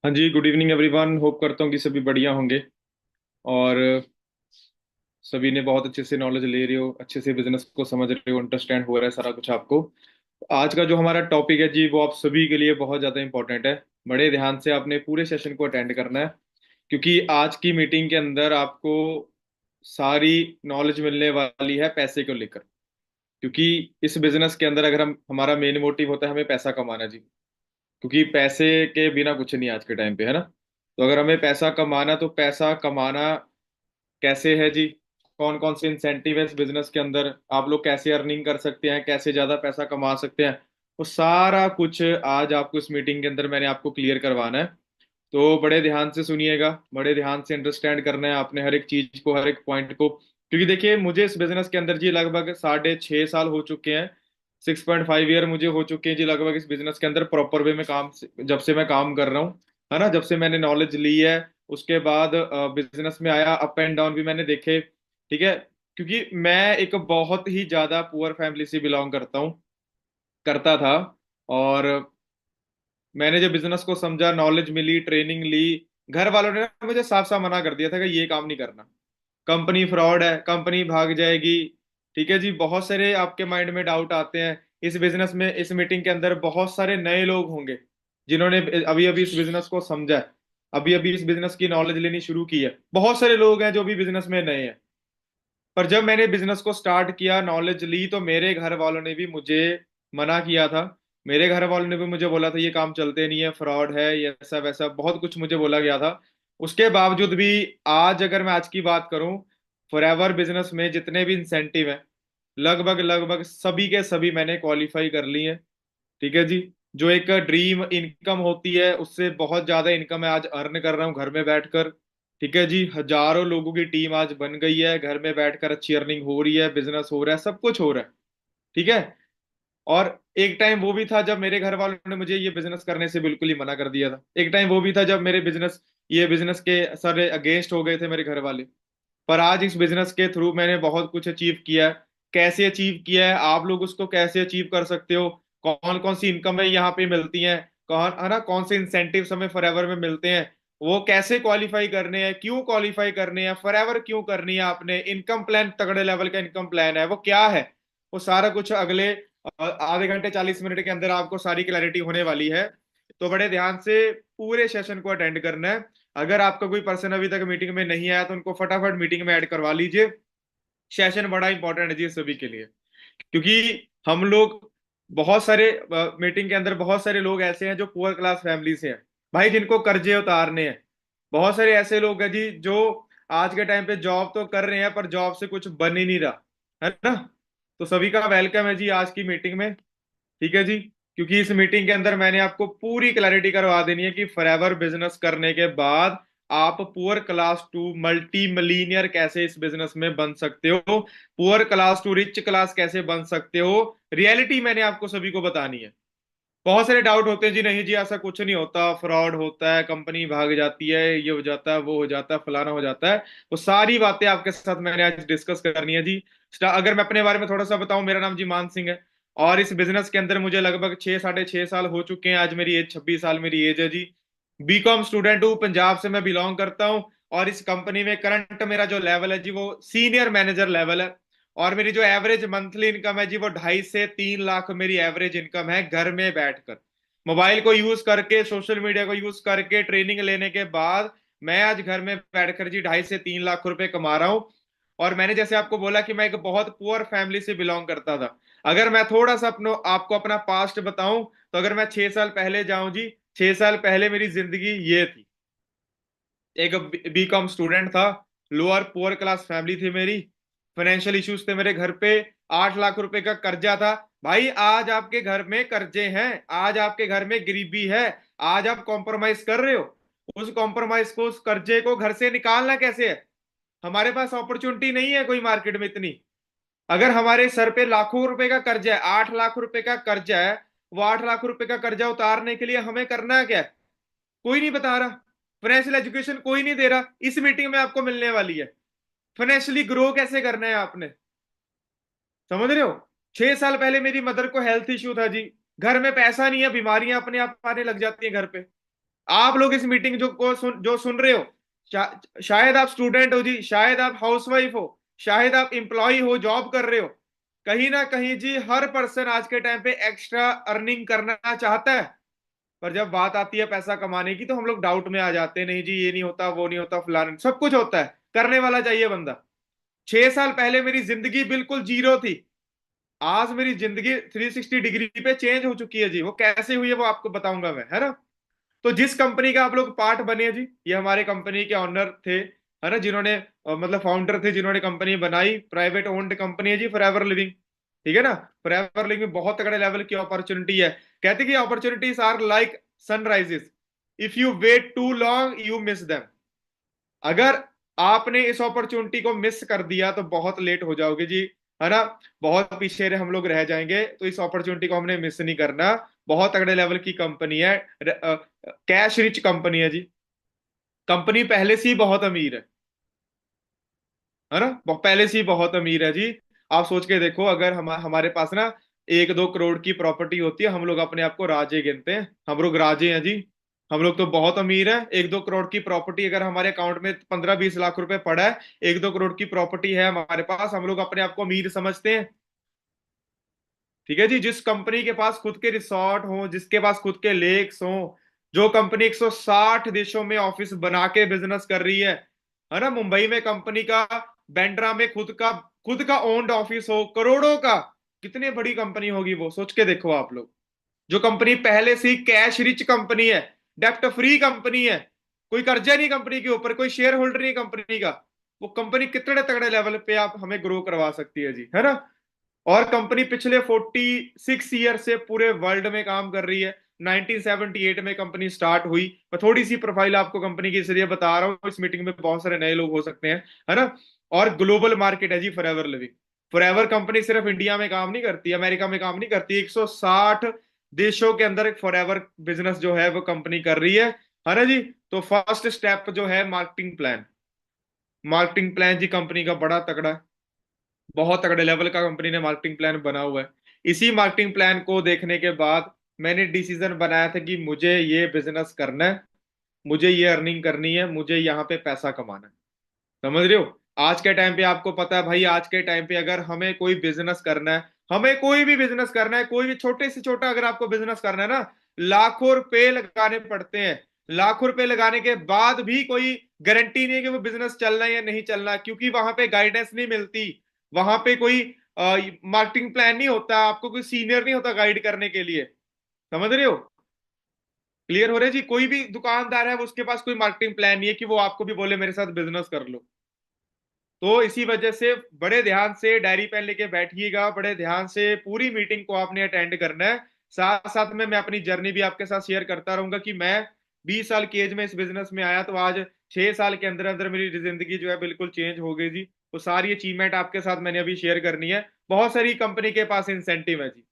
हाँ जी, good evening everyone. Hope करता हूँ कि सभी बढ़िया होंगे और सभी ने बहुत अच्छे से नॉलेज ले रहे हो, अच्छे से बिजनेस को समझ रहे हो, अंडरस्टैंड हो रहा है सारा कुछ आपको। आज का जो हमारा टॉपिक है जी, वो आप सभी के लिए बहुत ज़्यादा इंपॉर्टेंट है। बड़े ध्यान से आपने पूरे सेशन को अटेंड करना है, क्योंकि आज की मीटिंग के अंदर आपको सारी नॉलेज मिलने वाली है पैसे को लेकर। क्योंकि इस बिजनेस के अंदर अगर हम हमारा मेन मोटिव होता है हमें पैसा कमाना जी, क्योंकि पैसे के बिना कुछ नहीं आज के टाइम पे, है ना। तो अगर हमें पैसा कमाना, तो पैसा कमाना कैसे है जी, कौन कौन से इंसेंटिव है इस बिजनेस के अंदर, आप लोग कैसे अर्निंग कर सकते हैं, कैसे ज्यादा पैसा कमा सकते हैं, वो सारा कुछ आज आपको इस मीटिंग के अंदर मैंने आपको क्लियर करवाना है। तो बड़े ध्यान से सुनिएगा, बड़े ध्यान से अंडरस्टैंड करना है आपने हर एक चीज को, हर एक पॉइंट को। क्योंकि देखिए, मुझे इस बिजनेस के अंदर जी लगभग 6.5 साल हो चुके हैं। 6.5 ईयर मुझे हो चुके हैं जी लगभग इस बिजनेस के अंदर प्रॉपर वे में काम, जब से मैं काम कर रहा हूँ, है ना, जब से मैंने नॉलेज ली है। उसके बाद बिजनेस में आया, अप एंड डाउन भी मैंने देखे, ठीक है। क्योंकि मैं एक बहुत ही ज्यादा पुअर फैमिली से बिलोंग करता हूँ, करता था। और मैंने जब बिजनेस को समझा, नॉलेज मिली, ट्रेनिंग ली, घर वालों ने मुझे साफ साफ मना कर दिया था कि ये काम नहीं करना, कंपनी फ्रॉड है, कंपनी भाग जाएगी। ठीक है जी, बहुत सारे आपके माइंड में डाउट आते हैं। इस बिजनेस में, इस मीटिंग के अंदर बहुत सारे नए लोग होंगे जिन्होंने अभी अभी इस बिजनेस को समझा है, अभी अभी इस बिजनेस की नॉलेज लेनी शुरू की है। बहुत सारे लोग हैं जो भी बिजनेस में नए हैं। पर जब मैंने बिजनेस को स्टार्ट किया, नॉलेज ली, तो मेरे घर वालों ने भी मुझे मना किया था। मेरे घर वालों ने भी मुझे बोला था ये काम चलते नहीं है, फ्रॉड है, ये ऐसा वैसा बहुत कुछ मुझे बोला गया था। उसके बावजूद भी आज, अगर मैं आज की बात करूं, फॉरएवर बिजनेस में जितने भी इंसेंटिव हैं, लगभग लगभग सभी के सभी मैंने क्वालिफाई कर ली है। ठीक है जी। जो एक ड्रीम इनकम होती है, उससे बहुत ज्यादा इनकम है आज अर्न कर रहा हूँ घर में बैठकर। ठीक है जी, हजारों लोगों की टीम आज बन गई है, घर में बैठकर अच्छी अर्निंग हो रही है, बिजनेस हो रहा है, सब कुछ हो रहा है। ठीक है। और एक टाइम वो भी था जब मेरे घर वालों ने मुझे ये बिजनेस करने से बिल्कुल ही मना कर दिया था। एक टाइम वो भी था जब मेरे बिजनेस, ये बिजनेस के सारे अगेंस्ट हो गए थे मेरे घर वाले। पर आज इस बिजनेस के थ्रू मैंने बहुत कुछ अचीव किया है। कैसे अचीव किया है, आप लोग उसको कैसे अचीव कर सकते हो, कौन कौन सी इनकम है यहाँ पे मिलती है, कौन, है ना, कौन से इंसेंटिव्स हमें फॉरएवर में मिलते हैं, वो कैसे क्वालिफाई करने हैं, क्यों क्वालिफाई करने हैं, फॉरएवर क्यों करनी है आपने, इनकम प्लान, तगड़े लेवल का इनकम प्लान है वो क्या है, वो सारा कुछ अगले आधे घंटे 40 मिनट के अंदर आपको सारी क्लैरिटी होने वाली है। तो बड़े ध्यान से पूरे सेशन को अटेंड करना है। अगर आपका कोई पर्सन अभी तक मीटिंग में नहीं आया, तो उनको फटाफट मीटिंग में ऐड करवा लीजिए। सेशन बड़ा इंपॉर्टेंट है जी सभी के लिए। क्योंकि हम लोग, बहुत सारे मीटिंग के अंदर बहुत सारे लोग ऐसे हैं जो पुअर क्लास फैमिली से हैं भाई, जिनको कर्जे उतारने हैं। बहुत सारे ऐसे लोग हैं जी जो आज के टाइम पे जॉब तो कर रहे हैं, पर जॉब से कुछ बन ही नहीं रहा, है ना। तो सभी का वेलकम है जी आज की मीटिंग में। ठीक है जी। क्योंकि इस मीटिंग के अंदर मैंने आपको पूरी क्लैरिटी करवा देनी है कि फॉरएवर बिजनेस करने के बाद आप poor class to multi millionaire कैसे इस बिजनेस में बन सकते हो, poor class to rich class कैसे बन सकते हो। रियलिटी मैंने आपको सभी को बतानी है। बहुत सारे डाउट होते हैं जी, नहीं जी ऐसा कुछ नहीं होता, फ्रॉड होता है, कंपनी भाग जाती है, ये हो जाता है, वो हो जाता है, फलाना हो जाता है। वो सारी बातें आपके साथ मैंने आज डिस्कस करनी है जी। अगर मैं अपने बारे में थोड़ा सा बताऊं, मेरा नाम जी मान सिंह है। और इस बिजनेस के अंदर मुझे लगभग 6 साढ़े 6 साल हो चुके हैं। आज मेरी एज 26 साल मेरी एज है जी। बीकॉम स्टूडेंट हूँ, पंजाब से मैं बिलोंग करता हूँ। और इस कंपनी में करंट मेरा जो लेवल है जी, वो सीनियर मैनेजर लेवल है। और मेरी जो एवरेज मंथली इनकम है जी, वो 2.5 से 3 लाख मेरी एवरेज इनकम है, घर में बैठकर, मोबाइल को यूज करके, सोशल मीडिया को यूज करके, ट्रेनिंग लेने के बाद मैं आज घर में बैठकर जी 2.5 से 3 लाख रुपए कमा रहा हूँ। और मैंने जैसे आपको बोला कि मैं एक बहुत पुअर फैमिली से बिलोंग करता था। अगर मैं थोड़ा सा आपको अपना पास्ट बताऊं, तो अगर मैं 6 साल पहले जाऊं जी, 6 साल पहले मेरी जिंदगी ये थी। एक बीकॉम स्टूडेंट था, लोअर पुअर क्लास फैमिली थी मेरी, फाइनेंशियल इश्यूज थे मेरे घर पे, 8 लाख रुपए का कर्जा था। भाई आज आपके घर में कर्जे हैं, आज आपके घर में गरीबी है, आज आप कॉम्प्रोमाइज कर रहे हो। उस कॉम्प्रोमाइज को, उस कर्जे को घर से निकालना कैसे है। हमारे पास अपॉर्चुनिटी नहीं है कोई मार्केट में इतनी। अगर हमारे सर पे लाखों रुपए का कर्जा है, 8 लाख रुपए का कर्जा है, वो 8 लाख रुपए का कर्जा उतारने के लिए हमें करना क्या है, कोई नहीं बता रहा। फाइनेंशियल एजुकेशन कोई नहीं दे रहा, इस मीटिंग में आपको मिलने वाली है। फाइनेंशियली ग्रो कैसे करना है आपने, समझ रहे हो। 6 साल पहले मेरी मदर को हेल्थ इश्यू था जी, घर में पैसा नहीं है, बीमारियां अपने आप आने लग जाती हैं घर पे। आप लोग इस मीटिंग जो सुन रहे हो, शायद आप स्टूडेंट हो जी, शायद आप हाउसवाइफ हो, शायद आप एम्प्लॉय हो, जॉब कर रहे हो, कहीं ना कहीं जी हर पर्सन आज के टाइम पे एक्स्ट्रा अर्निंग करना चाहता है। पर जब बात आती है पैसा कमाने की तो हम लोग डाउट में आ जाते हैं, नहीं जी ये नहीं होता, वो नहीं होता, फलाना सब कुछ होता है, करने वाला चाहिए बंदा। 6 साल पहले मेरी जिंदगी बिल्कुल जीरो थी, आज मेरी जिंदगी 360 डिग्री पे चेंज हो चुकी है जी। वो कैसे हुई है वो आपको बताऊंगा मैं, है ना। तो जिस कंपनी का आप लोग पार्ट बने हैं जी, ये हमारे कंपनी के ऑनर थे, है ना, जिन्होंने मतलब फाउंडर थे, जिन्होंने कंपनी बनाई, प्राइवेट ओन्ड कंपनी है जी फॉरएवर लिविंग। ठीक है ना। फॉरएवर लिविंग में बहुत तगड़े लेवल की अपॉर्चुनिटी है। कहते कि opportunities are like sunrises, if you wait too long you miss them. अगर आपने इस अपॉर्चुनिटी को मिस कर दिया तो बहुत लेट हो जाओगे जी, है ना। बहुत पीछे हम लोग रह जाएंगे, तो इस अपॉर्चुनिटी को हमने मिस नहीं करना। बहुत तगड़े लेवल की कंपनी है, कैश रिच कंपनी है जी। कंपनी पहले से ही बहुत अमीर है ना, पहले से ही बहुत अमीर है जी। आप सोच के देखो, अगर हमारे पास ना 1-2 करोड़ की प्रॉपर्टी होती है, हम लोग अपने आप को राजे गिनते हैं, हम लोग राजे हैं जी। हम लोग तो बहुत अमीर है। 1-2 करोड़ की प्रॉपर्टी अगर हमारे अकाउंट में 15-20 लाख रुपए पड़ा है, 1-2 करोड़ की प्रॉपर्टी है हमारे पास, हम लोग अपने आप को अमीर समझते हैं। ठीक है जी। जिस कंपनी के पास खुद के रिसोर्ट हो, जिसके पास खुद के लेक्स हो, जो कंपनी 160 देशों में ऑफिस बना के बिजनेस कर रही है ना। मुंबई में कंपनी का, बैंड्रा में खुद का ओन्ड ऑफिस हो, करोड़ों का, कितनी बड़ी कंपनी होगी वो, सोच के देखो आप लोग। जो कंपनी पहले से ही कैश रिच कंपनी है, डेप्ट फ्री कंपनी है, कोई कर्जा नहीं कंपनी के ऊपर, कोई शेयर होल्डर नहीं कंपनी का, वो कंपनी कितने तगड़े लेवल पे आप हमें ग्रो करवा सकती है जी, है ना। और कंपनी पिछले 46 ईयर से पूरे वर्ल्ड में काम कर रही है। 1978 में कंपनी स्टार्ट हुई। मैं थोड़ी सी प्रोफाइल आपको कंपनी की इसलिए बता रहा हूँ, इस मीटिंग में बहुत सारे नए लोग हो सकते हैं, है ना। और ग्लोबल मार्केट है जी फॉरएवर लिविंग। फॉरएवर कंपनी सिर्फ इंडिया में काम नहीं करती, अमेरिका में काम नहीं करती, 160 देशों के अंदर एक फॉरएवर बिजनेस जो है वो कंपनी कर रही है ना जी। तो फर्स्ट स्टेप जो है मार्केटिंग प्लान। मार्केटिंग प्लान जी कंपनी का बड़ा तगड़ा है, बहुत तगड़े लेवल का कंपनी ने मार्केटिंग प्लान बना हुआ है। इसी मार्केटिंग प्लान को देखने के बाद मैंने डिसीजन बनाया था कि मुझे ये बिजनेस करना है, मुझे ये अर्निंग करनी है, मुझे यहाँ पे पैसा कमाना है। समझ रहे हो। आज के टाइम पे आपको पता है भाई, आज के टाइम पे अगर हमें कोई बिजनेस करना है, हमें कोई भी बिजनेस करना है, कोई भी छोटे से छोटा अगर आपको बिजनेस करना है ना, लाखों रुपए लगाने पड़ते हैं। लाखों रुपए लगाने के बाद भी कोई गारंटी नहीं है कि वो बिजनेस चलना है या नहीं चलना, क्योंकि वहां पे गाइडेंस नहीं मिलती। वहां पे कोई मार्केटिंग प्लान नहीं होता, आपको कोई सीनियर नहीं होता गाइड करने के लिए। समझ रहे हो। क्लियर हो रहा है जी। कोई भी दुकानदार है उसके पास कोई मार्केटिंग प्लान नहीं है कि वो आपको भी बोले मेरे साथ बिजनेस कर लो। तो इसी वजह से बड़े ध्यान से डायरी पेन लेके बैठिएगा, बड़े ध्यान से पूरी मीटिंग को आपने अटेंड करना है। साथ साथ में मैं अपनी जर्नी भी आपके साथ शेयर करता रहूंगा कि मैं 20 साल की एज में इस बिजनेस में आया, तो आज 6 साल के अंदर अंदर मेरी जिंदगी जो है बिल्कुल चेंज हो गई जी। तो सारी अचीवमेंट आपके साथ मैंने अभी शेयर करनी है। बहुत सारी कंपनी के पास इंसेंटिव है जी,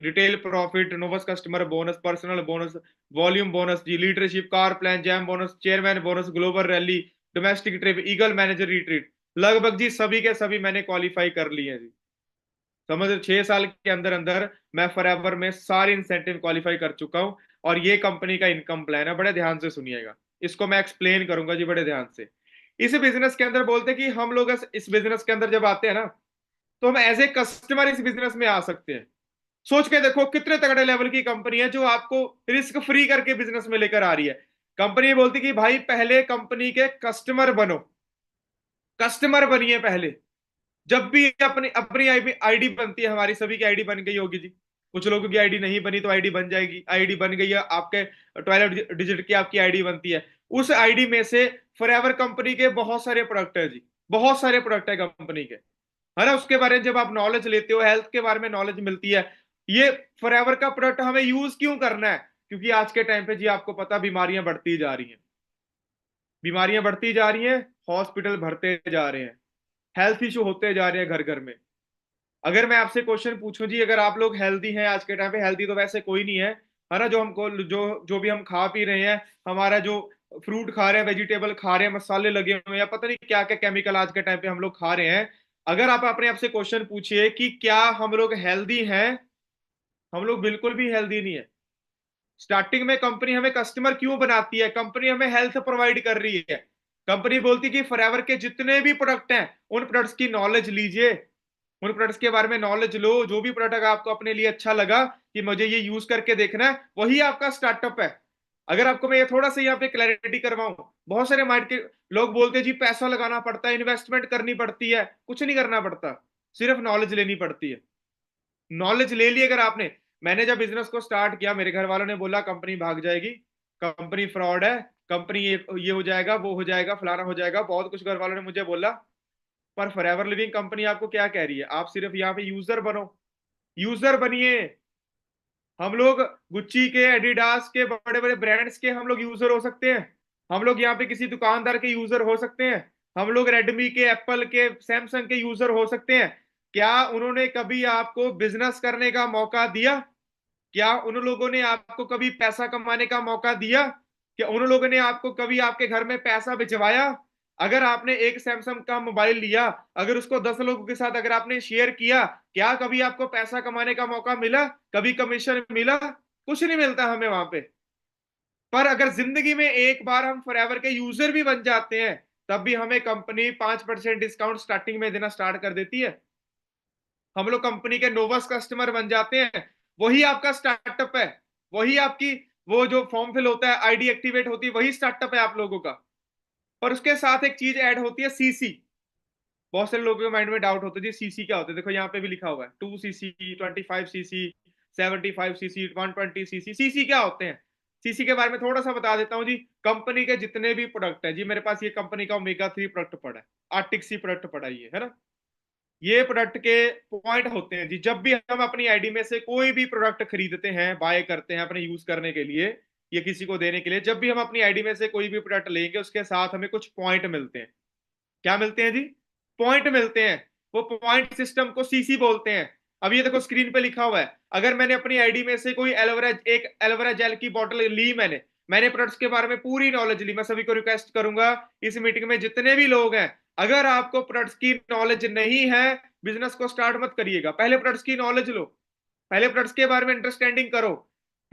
retail profit, novus customer bonus, personal bonus, volume bonus जी, leadership, car plan, gem bonus, chairman bonus, global rally, domestic trip, eagle manager retreat, लगभग जी सभी के सभी मैंने क्वालिफाई कर लिए हैं जी। समझ 6 साल के अंदर अंदर मैं फॉरएवर में सारे इंसेंटिव क्वालिफाई कर चुका हूं। और ये कंपनी का इनकम प्लान है, बड़े ध्यान से सुनिएगा, इसको मैं एक्सप्लेन करूंगा जी बड़े ध्यान से। इस बिजनेस के अंदर बोलते हैं कि हम लोग इस बिजनेस के अंदर जब आते हैं ना, तो हम एज ए कस्टमर इस बिजनेस में आ सकते हैं। सोच के देखो कितने तगड़े लेवल की कंपनी है जो आपको रिस्क फ्री करके बिजनेस में लेकर आ रही है। कंपनी बोलती कि भाई पहले कंपनी के कस्टमर बनो, कस्टमर बनिए पहले। जब भी अपनी अपनी आईडी बनती है, हमारी सभी की आईडी बन गई होगी जी। कुछ लोगों की आईडी नहीं बनी तो आईडी बन जाएगी, आईडी बन गई है आपके, 12 डिजिट की आपकी आईडी बनती है। उस आईडी में से फॉरएवर कंपनी के बहुत सारे प्रोडक्ट है जी, बहुत सारे प्रोडक्ट है कंपनी के, है ना। उसके बारे में जब आप नॉलेज लेते हो, हेल्थ के बारे में नॉलेज मिलती है, ये फॉरएवर का प्रोडक्ट हमें यूज क्यों करना है, क्योंकि आज के टाइम पे जी आपको पता बीमारियां बढ़ती जा रही हैं, बीमारियां बढ़ती जा रही हैं, हॉस्पिटल भरते जा रहे हैं, हेल्थ इशू होते जा रहे हैं घर घर में। अगर मैं आपसे क्वेश्चन पूछूं जी, अगर आप लोग हेल्दी हैं आज के टाइम पे, हेल्दी तो वैसे कोई नहीं है ना, जो हमको जो जो भी हम खा पी रहे हैं, हमारा जो फ्रूट खा रहे हैं, वेजिटेबल खा रहे हैं, मसाले लगे हुए हैं, या पता नहीं क्या क्या केमिकल आज के टाइम पे हम लोग खा रहे हैं। अगर आप अपने आप से क्वेश्चन पूछिए कि क्या हम लोग हेल्दी हैं, हम लोग बिल्कुल भी हेल्दी नहीं है। स्टार्टिंग में कंपनी हमें कस्टमर क्यों बनाती है? कंपनी हमें हेल्थ प्रोवाइड कर रही है। कंपनी बोलती है कि फॉरएवर के जितने भी प्रोडक्ट हैं उन प्रोडक्ट्स की नॉलेज लीजिए, उन प्रोडक्ट्स के बारे में नॉलेज लो। जो भी प्रोडक्ट आपको अपने लिए अच्छा लगा कि मुझे ये यूज करके देखना है, वही आपका स्टार्टअप है। अगर आपको मैं ये थोड़ा सा यहाँ पे क्लैरिटी करवाऊं, बहुत सारे मार्केट लोग बोलते हैं जी पैसा लगाना पड़ता है, इन्वेस्टमेंट करनी पड़ती है। कुछ नहीं करना पड़ता, सिर्फ नॉलेज लेनी पड़ती है। नॉलेज ले ली अगर आपने। मैंने जब बिजनेस को स्टार्ट किया, मेरे घर वालों ने बोला कंपनी भाग जाएगी, कंपनी फ्रॉड है, कंपनी ये हो जाएगा, वो हो जाएगा, फलाना हो जाएगा, बहुत कुछ घर वालों ने मुझे बोला। पर फॉरएवर लिविंग कंपनी आपको क्या कह रही है? आप सिर्फ यहाँ पे यूजर बनो, यूजर बनिए। हम लोग गुच्ची के, एडिडास के, बड़े बड़े ब्रांड्स के हम लोग यूजर हो सकते हैं। हम लोग यहाँ पे किसी दुकानदार के यूजर हो सकते हैं। हम लोग रेडमी के, एप्पल के, सैमसंग के यूजर हो सकते हैं। क्या उन्होंने कभी आपको बिजनेस करने का मौका दिया? क्या उन लोगों ने आपको कभी पैसा कमाने का मौका दिया? क्या उन लोगों ने आपको कभी आपके घर में पैसा भिजवाया? अगर आपने एक सैमसंग का मोबाइल लिया, अगर उसको 10 लोगों के साथ अगर आपने शेयर किया, क्या कभी आपको पैसा कमाने का मौका मिला? कभी कमीशन मिला? कुछ नहीं मिलता हमें वहां पे। पर अगर जिंदगी में एक बार हम फॉरएवर के यूजर भी बन जाते हैं, तब भी हमें कंपनी 5% डिस्काउंट स्टार्टिंग में देना स्टार्ट कर देती है। हम लोग कंपनी के नोवस कस्टमर बन जाते हैं, वही आपका स्टार्टअप है। वही आपकी वो जो फॉर्म फिल होता है, आईडी एक्टिवेट होती है, वही स्टार्टअप है आप लोगों का। पर उसके साथ एक चीज ऐड होती है, सीसी। बहुत सारे लोगों के माइंड में डाउट होता है जी सीसी क्या होता है। देखो यहाँ पे भी लिखा हुआ है 2cc, 25cc, 75cc, 120cc। CC क्या होते हैं? सीसी के बारे में थोड़ा सा बता देता हूँ जी। कंपनी के जितने भी प्रोडक्ट है जी, मेरे पास ये कंपनी का ओमेगा 3 प्रोडक्ट पड़ा है, आर्टिक सी प्रोडक्ट पड़ा है ना। ये प्रोडक्ट के पॉइंट होते हैं जी। जब भी हम अपनी आईडी में से कोई भी प्रोडक्ट खरीदते हैं, बाय करते हैं अपने यूज करने के लिए या किसी को देने के लिए, जब भी हम अपनी आईडी में से कोई भी प्रोडक्ट लेंगे, उसके साथ हमें कुछ पॉइंट मिलते हैं। क्या मिलते हैं जी? पॉइंट मिलते हैं। वो पॉइंट सिस्टम को सीसी बोलते हैं। अब ये देखो स्क्रीन पे लिखा हुआ है, अगर मैंने अपनी आईडी में से कोई एलोवेरा, एक एलोवेरा जेल की बोतल ली, मैंने प्रोडक्ट्स के बारे में पूरी नॉलेज ली। मैं सभी को रिक्वेस्ट करूंगा, इस मीटिंग में जितने भी लोग हैं, अगर आपको प्रोडक्ट्स की नॉलेज नहीं है, बिजनेस को स्टार्ट मत करिएगा। पहले प्रोडक्ट्स की नॉलेज लो, पहले प्रोडक्ट्स के बारे में अंडरस्टैंडिंग करो।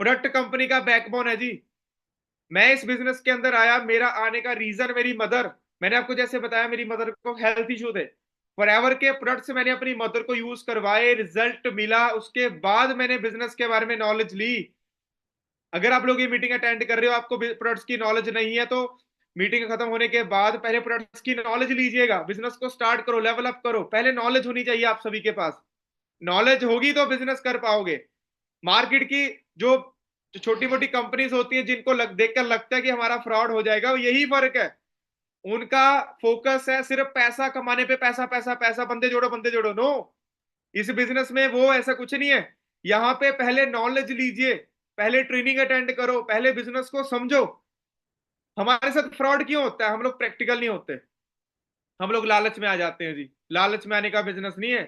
प्रोडक्ट कंपनी का बैकबोन है जी। मैं इस बिजनेस के अंदर आया, मेरा आने का रीजन मेरी मदर। मैंने आपको जैसे बताया, मेरी मदर को हेल्थ इशू थे। फॉरएवर के प्रोडक्ट से मैंने अपनी मदर को यूज करवाए, रिजल्ट मिला, उसके बाद मैंने बिजनेस के बारे में नॉलेज ली। अगर आप लोग ये मीटिंग अटेंड कर रहे हो, आपको प्रोडक्ट्स की नॉलेज नहीं है, तो मीटिंग खत्म होने के बाद पहले प्रोडक्ट्स की नॉलेज लीजिएगा। बिजनेस को स्टार्ट करो, लेवल अप करो। पहले नॉलेज होनी चाहिए आप सभी के पास। नॉलेज होगी तो बिजनेस कर पाओगे। मार्केट की जो छोटी मोटी कंपनीज होती हैं, जिनको देखकर लगता है कि हमारा फ्रॉड हो जाएगा, यही फर्क है। उनका फोकस है सिर्फ पैसा कमाने पे, पैसा पैसा पैसा, बंदे जोड़ो बंदे जोड़ो। नो, इस बिजनेस में वो ऐसा कुछ नहीं है। यहाँ पे पहले नॉलेज लीजिए, पहले ट्रेनिंग अटेंड करो, पहले बिजनेस को समझो। हमारे साथ फ्रॉड क्यों होता है? हम लोग प्रैक्टिकल नहीं होते, हम लोग लालच में आ जाते हैं जी। लालच में आने का बिजनेस नहीं है।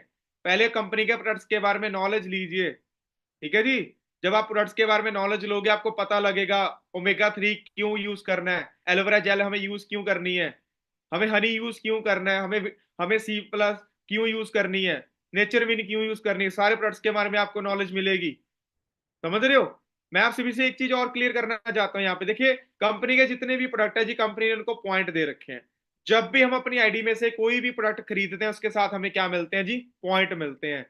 पहले कंपनी के प्रोडक्ट्स के बारे में नॉलेज लीजिए, ठीक है जी। जब आप प्रोडक्ट्स के बारे में नॉलेज लोगे, आपको पता लगेगा ओमेगा 3 क्यों यूज करना है, एलोवेरा जेल हमें यूज क्यों करनी है, हमें हनी यूज क्यों करना है, हमें हमें C+ क्यों यूज करनी है, नेचर विन क्यों यूज करनी है। सारे प्रोडक्ट्स के बारे में आपको नॉलेज मिलेगी। समझ रहे हो? मैं आप सभी से एक चीज और क्लियर करना चाहता हूं। यहाँ पे देखिए, कंपनी के जितने भी प्रोडक्ट है जी, कंपनी ने उनको पॉइंट दे रखे हैं। जब भी हम अपनी आईडी में से कोई भी प्रोडक्ट खरीदते हैं, उसके साथ हमें क्या मिलते हैं जी? पॉइंट मिलते हैं।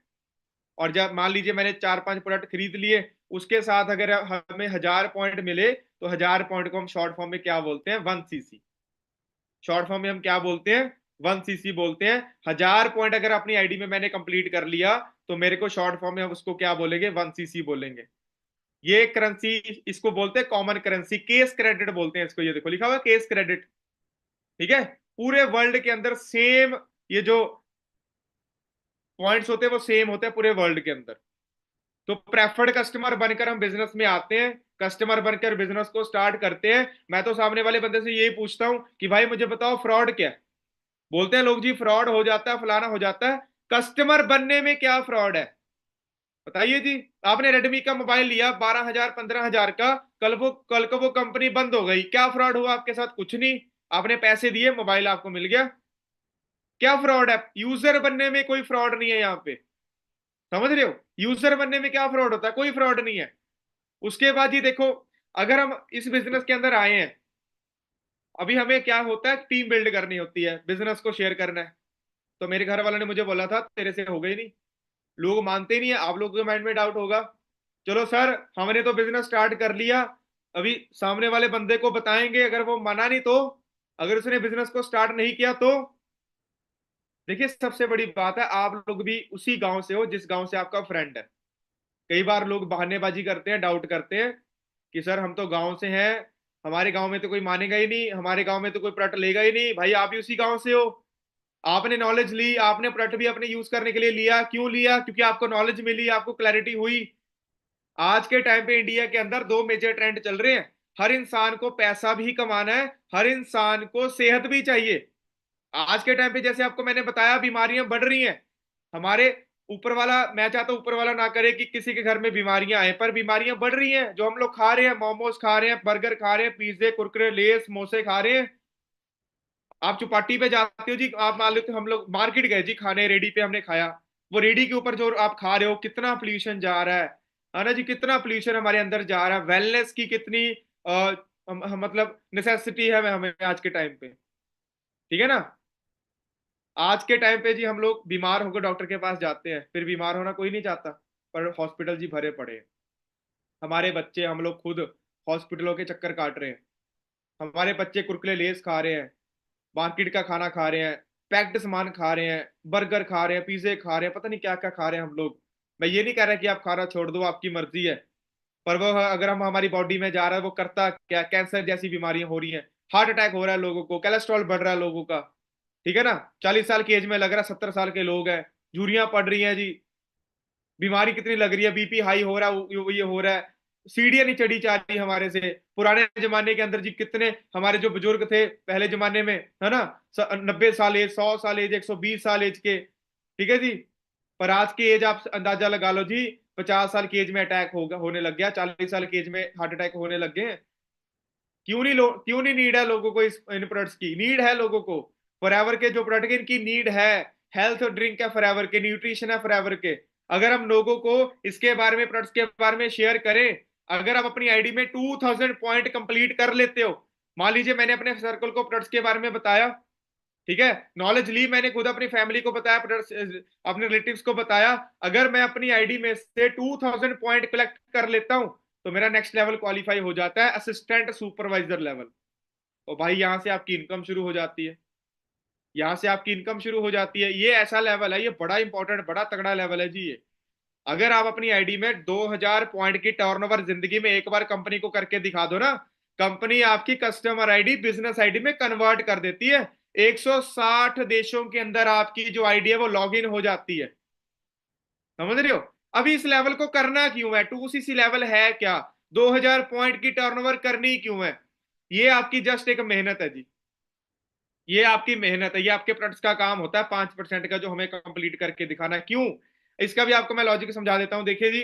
और जब मान लीजिए मैंने 4-5 प्रोडक्ट खरीद लिए, उसके साथ अगर हमें 1000 पॉइंट मिले, तो 1000 पॉइंट को हम शॉर्ट फॉर्म में क्या बोलते हैं? 1cc। शॉर्ट फॉर्म में हम क्या बोलते हैं? 1cc बोलते हैं। 1000 पॉइंट अगर अपनी आईडी में मैंने कंप्लीट कर लिया, तो मेरे को शॉर्ट फॉर्म में हम उसको क्या बोलेंगे? 1cc बोलेंगे। ये करेंसी, इसको बोलते हैं कॉमन करेंसी, केस क्रेडिट बोलते हैं इसको। ये देखो लिखा हुआ केस क्रेडिट, ठीक है। पूरे वर्ल्ड के अंदर सेम, ये जो पॉइंट्स होते हैं वो सेम होते हैं पूरे वर्ल्ड के अंदर। तो प्रेफर्ड कस्टमर बनकर हम बिजनेस में आते हैं, कस्टमर बनकर बिजनेस को स्टार्ट करते हैं। मैं तो सामने वाले बंदे से यही पूछता हूं कि भाई मुझे बताओ फ्रॉड क्या है। बोलते हैं लोग जी फ्रॉड हो जाता है, फलाना हो जाता है। कस्टमर बनने में क्या फ्रॉड है? बताइए जी। आपने रेडमी का मोबाइल लिया 12,000 15,000 का, कल को वो कंपनी बंद हो गई, क्या फ्रॉड हुआ आपके साथ? कुछ नहीं। आपने पैसे दिए, मोबाइल आपको मिल गया। क्या फ्रॉड है? यूजर बनने में कोई फ्रॉड नहीं है यहाँ पे। समझ रहे हो? यूजर बनने में क्या फ्रॉड होता है? कोई फ्रॉड नहीं है। उसके बाद ही देखो, अगर हम इस बिजनेस के अंदर आए हैं, अभी हमें क्या होता है, टीम बिल्ड करनी होती है, बिजनेस को शेयर करना है। तो मेरे घर वालों ने मुझे बोला था तेरे से हो गई नहीं, लोग मानते ही नहीं है, आप लोगों के माइंड में डाउट होगा। चलो सर, हमने तो बिजनेस स्टार्ट कर लिया, अभी सामने वाले बंदे को बताएंगे, अगर वो मना नहीं तो, अगर उसने बिजनेस को स्टार्ट नहीं किया तो। देखिए सबसे बड़ी बात है, आप लोग भी उसी गांव से हो जिस गांव से आपका फ्रेंड है। कई बार लोग बहानेबाजी करते हैं, डाउट करते हैं कि सर हम तो गांव से हैं, हमारे गांव में तो कोई मानेगा ही नहीं, हमारे गांव में तो कोई प्रोडक्ट लेगा ही नहीं। भाई आप भी उसी गांव से हो, आपने नॉलेज ली, आपने प्रोडक्ट भी अपने यूज करने के लिए लिया, क्यों लिया? क्योंकि आपको नॉलेज मिली, आपको क्लैरिटी हुई। आज के टाइम पे इंडिया के अंदर दो मेजर ट्रेंड चल रहे हैं। हर इंसान को पैसा भी कमाना है, हर इंसान को सेहत भी चाहिए। आज के टाइम पे जैसे आपको मैंने बताया, बीमारियां बढ़ रही हैं। हमारे ऊपर वाला, मैं चाहता हूं ऊपर वाला ना करे कि किसी के घर में बीमारियां आए, पर बीमारियां बढ़ रही हैं। जो हम लोग खा रहे हैं, मोमोज खा रहे हैं, बर्गर खा रहे हैं, पिज्जे, कुरकुरे, लेस, समोसे खा रहे हैं। आप चौपाटी पे जाते हो जी, आप मान लो कि हम लोग मार्केट गए जी खाने, रेडी पे हमने खाया, वो रेडी के ऊपर जो आप खा रहे हो, कितना पोल्यूशन जा रहा है ना जी, कितना पोल्यूशन हमारे अंदर जा रहा है। वेलनेस की कितनी मतलब नेसेसिटी है हमें आज के टाइम पे, ठीक है ना। आज के टाइम पे जी हम लोग बीमार होकर डॉक्टर के पास जाते हैं, फिर बीमार होना कोई नहीं चाहता, पर हॉस्पिटल जी भरे पड़े हैं। हमारे बच्चे, हम लोग खुद हॉस्पिटलों के चक्कर काट रहे हैं। हमारे बच्चे कुरकुरे लेस खा रहे हैं, मार्केट का खाना खा रहे हैं, पैक्ड सामान खा रहे हैं, बर्गर खा रहे हैं, पिज्जे खा रहे हैं, पता नहीं क्या क्या खा रहे हैं हम लोग। मैं ये नहीं कह रहा कि आप खाना छोड़ दो, आपकी मर्जी है, पर वो अगर हम हमारी बॉडी में जा रहा है, वो करता क्या, कैंसर जैसी बीमारियां हो रही हैं, हार्ट अटैक हो रहा है लोगों को, कोलेस्ट्रॉल बढ़ रहा है लोगों का, ठीक है ना। 40 साल की एज में लग रहा है, 70 साल के लोग हैं, झुर्रियां पड़ रही हैं जी, बीमारी कितनी लग रही है, बीपी हाई हो रहा है, ये हो रहा है, सीढ़ियां नहीं चढ़ी जा रही हमारे से। पुराने जमाने के अंदर जी कितने हमारे जो बुजुर्ग थे पहले जमाने में, है ना, 90 साल एज, 100 साल एज, 120 साल एज के, ठीक है जी। पर आज की एज आप अंदाजा लगा लो जी, 50 साल की एज में अटैक होगा, होने लग गया, 40 साल की एज में हार्ट अटैक होने लग गए। क्यों नहीं नीड है लोगों को, इस इन प्रोडक्ट्स की नीड है लोगों को। फॉरएवर के जो प्रोडक्ट, इनकी नीड है। हेल्थ ड्रिंक है फॉरएवर के, न्यूट्रिशन है फॉरएवर के। अगर हम लोगों को इसके बारे में, प्रोडक्ट्स के बारे में शेयर करें, अगर आप अपनी आईडी में 2000 पॉइंट कंप्लीट कर लेते हो, मान लीजिए मैंने अपने सर्कल को प्रोडक्ट्स के बारे में बताया, ठीक है, नॉलेज ली, मैंने खुद अपनी फैमिली को बताया, प्रोडक्ट्स अपने रिलेटिव्स को बताया, अगर मैं अपनी आईडी में से 2000 पॉइंट कलेक्ट कर लेता हूं, तो मेरा नेक्स्ट लेवल क्वालिफाई हो जाता है, असिस्टेंट सुपरवाइजर लेवल। और भाई यहां से आपकी इनकम शुरू हो जाती है, यहां से आपकी इनकम शुरू हो जाती है। ये ऐसा लेवल है, ये बड़ा इंपॉर्टेंट, बड़ा तगड़ा लेवल है जी ये। अगर आप अपनी आईडी में 2000 पॉइंट की टर्नओवर जिंदगी में एक बार कंपनी को करके दिखा दो ना, कंपनी आपकी कस्टमर आईडी बिजनेस आईडी में कन्वर्ट कर देती है। 160 देशों के अंदर आपकी जो आईडी है वो लॉग इन हो जाती है, समझ रहे हो। अभी इस लेवल को करना क्यों है, 2cc लेवल है क्या, 2000 पॉइंट की टर्नओवर करनी क्यों है? ये आपकी जस्ट एक मेहनत है जी, ये आपकी मेहनत है, ये आपके प्रोडक्ट्स का काम होता है 5% का, जो हमें कंप्लीट करके दिखाना। क्यों? इसका भी आपको मैं लॉजिक समझा देता हूं। देखिए जी,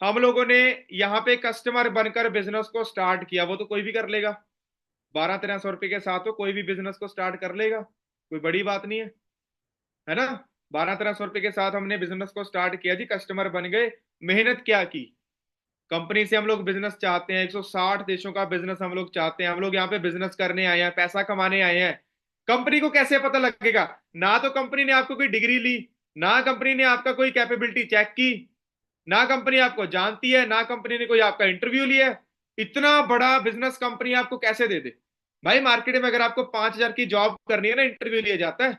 हम लोगों ने यहाँ पे कस्टमर बनकर बिजनेस को स्टार्ट किया, वो तो कोई भी कर लेगा, 1200-1300 रुपए के साथ तो कोई भी बिजनेस को स्टार्ट कर लेगा, कोई बड़ी बात नहीं है ना। 1200-1300 रुपए के साथ हमने बिजनेस को स्टार्ट किया जी, कस्टमर बन गए। मेहनत क्या की, कंपनी से हम लोग बिजनेस चाहते हैं, 160 देशों का बिजनेस हम लोग चाहते हैं, हम लोग यहाँ पे बिजनेस करने आए हैं, पैसा कमाने आए हैं। कंपनी को कैसे पता लगेगा? ना तो कंपनी ने आपको कोई डिग्री ली, ना कंपनी ने आपका कोई कैपेबिलिटी चेक की, ना कंपनी आपको जानती है, ना कंपनी ने कोई आपका इंटरव्यू लिया है। इतना बड़ा बिजनेस कंपनी आपको कैसे दे दे? भाई मार्केट में अगर आपको 5,000 की जॉब करनी है ना, इंटरव्यू लिया जाता है।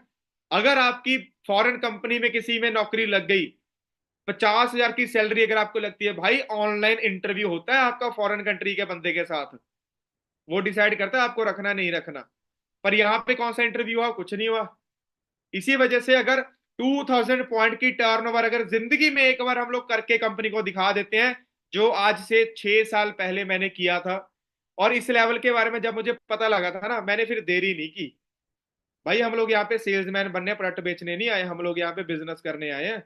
अगर आपकी फॉरेन कंपनी में किसी में नौकरी लग गई, 50,000 की सैलरी अगर आपको लगती है, भाई ऑनलाइन इंटरव्यू होता है आपका फॉरेन कंट्री के बंदे के साथ, वो डिसाइड करता है आपको रखना नहीं रखना। पर यहाँ पे कौन सा इंटरव्यू हुआ? कुछ नहीं हुआ। इसी वजह से अगर 2000 पॉइंट की टर्नओवर अगर जिंदगी में एक बार हम लोग करके कंपनी को दिखा देते हैं, जो आज से 6 साल पहले मैंने किया था, और इस लेवल के बारे में जब मुझे पता लगा था ना, मैंने फिर देरी नहीं की। भाई हम लोग यहाँ पे सेल्समैन बनने, प्रोडक्ट बेचने नहीं आए, हम लोग यहाँ पे बिजनेस करने आए हैं।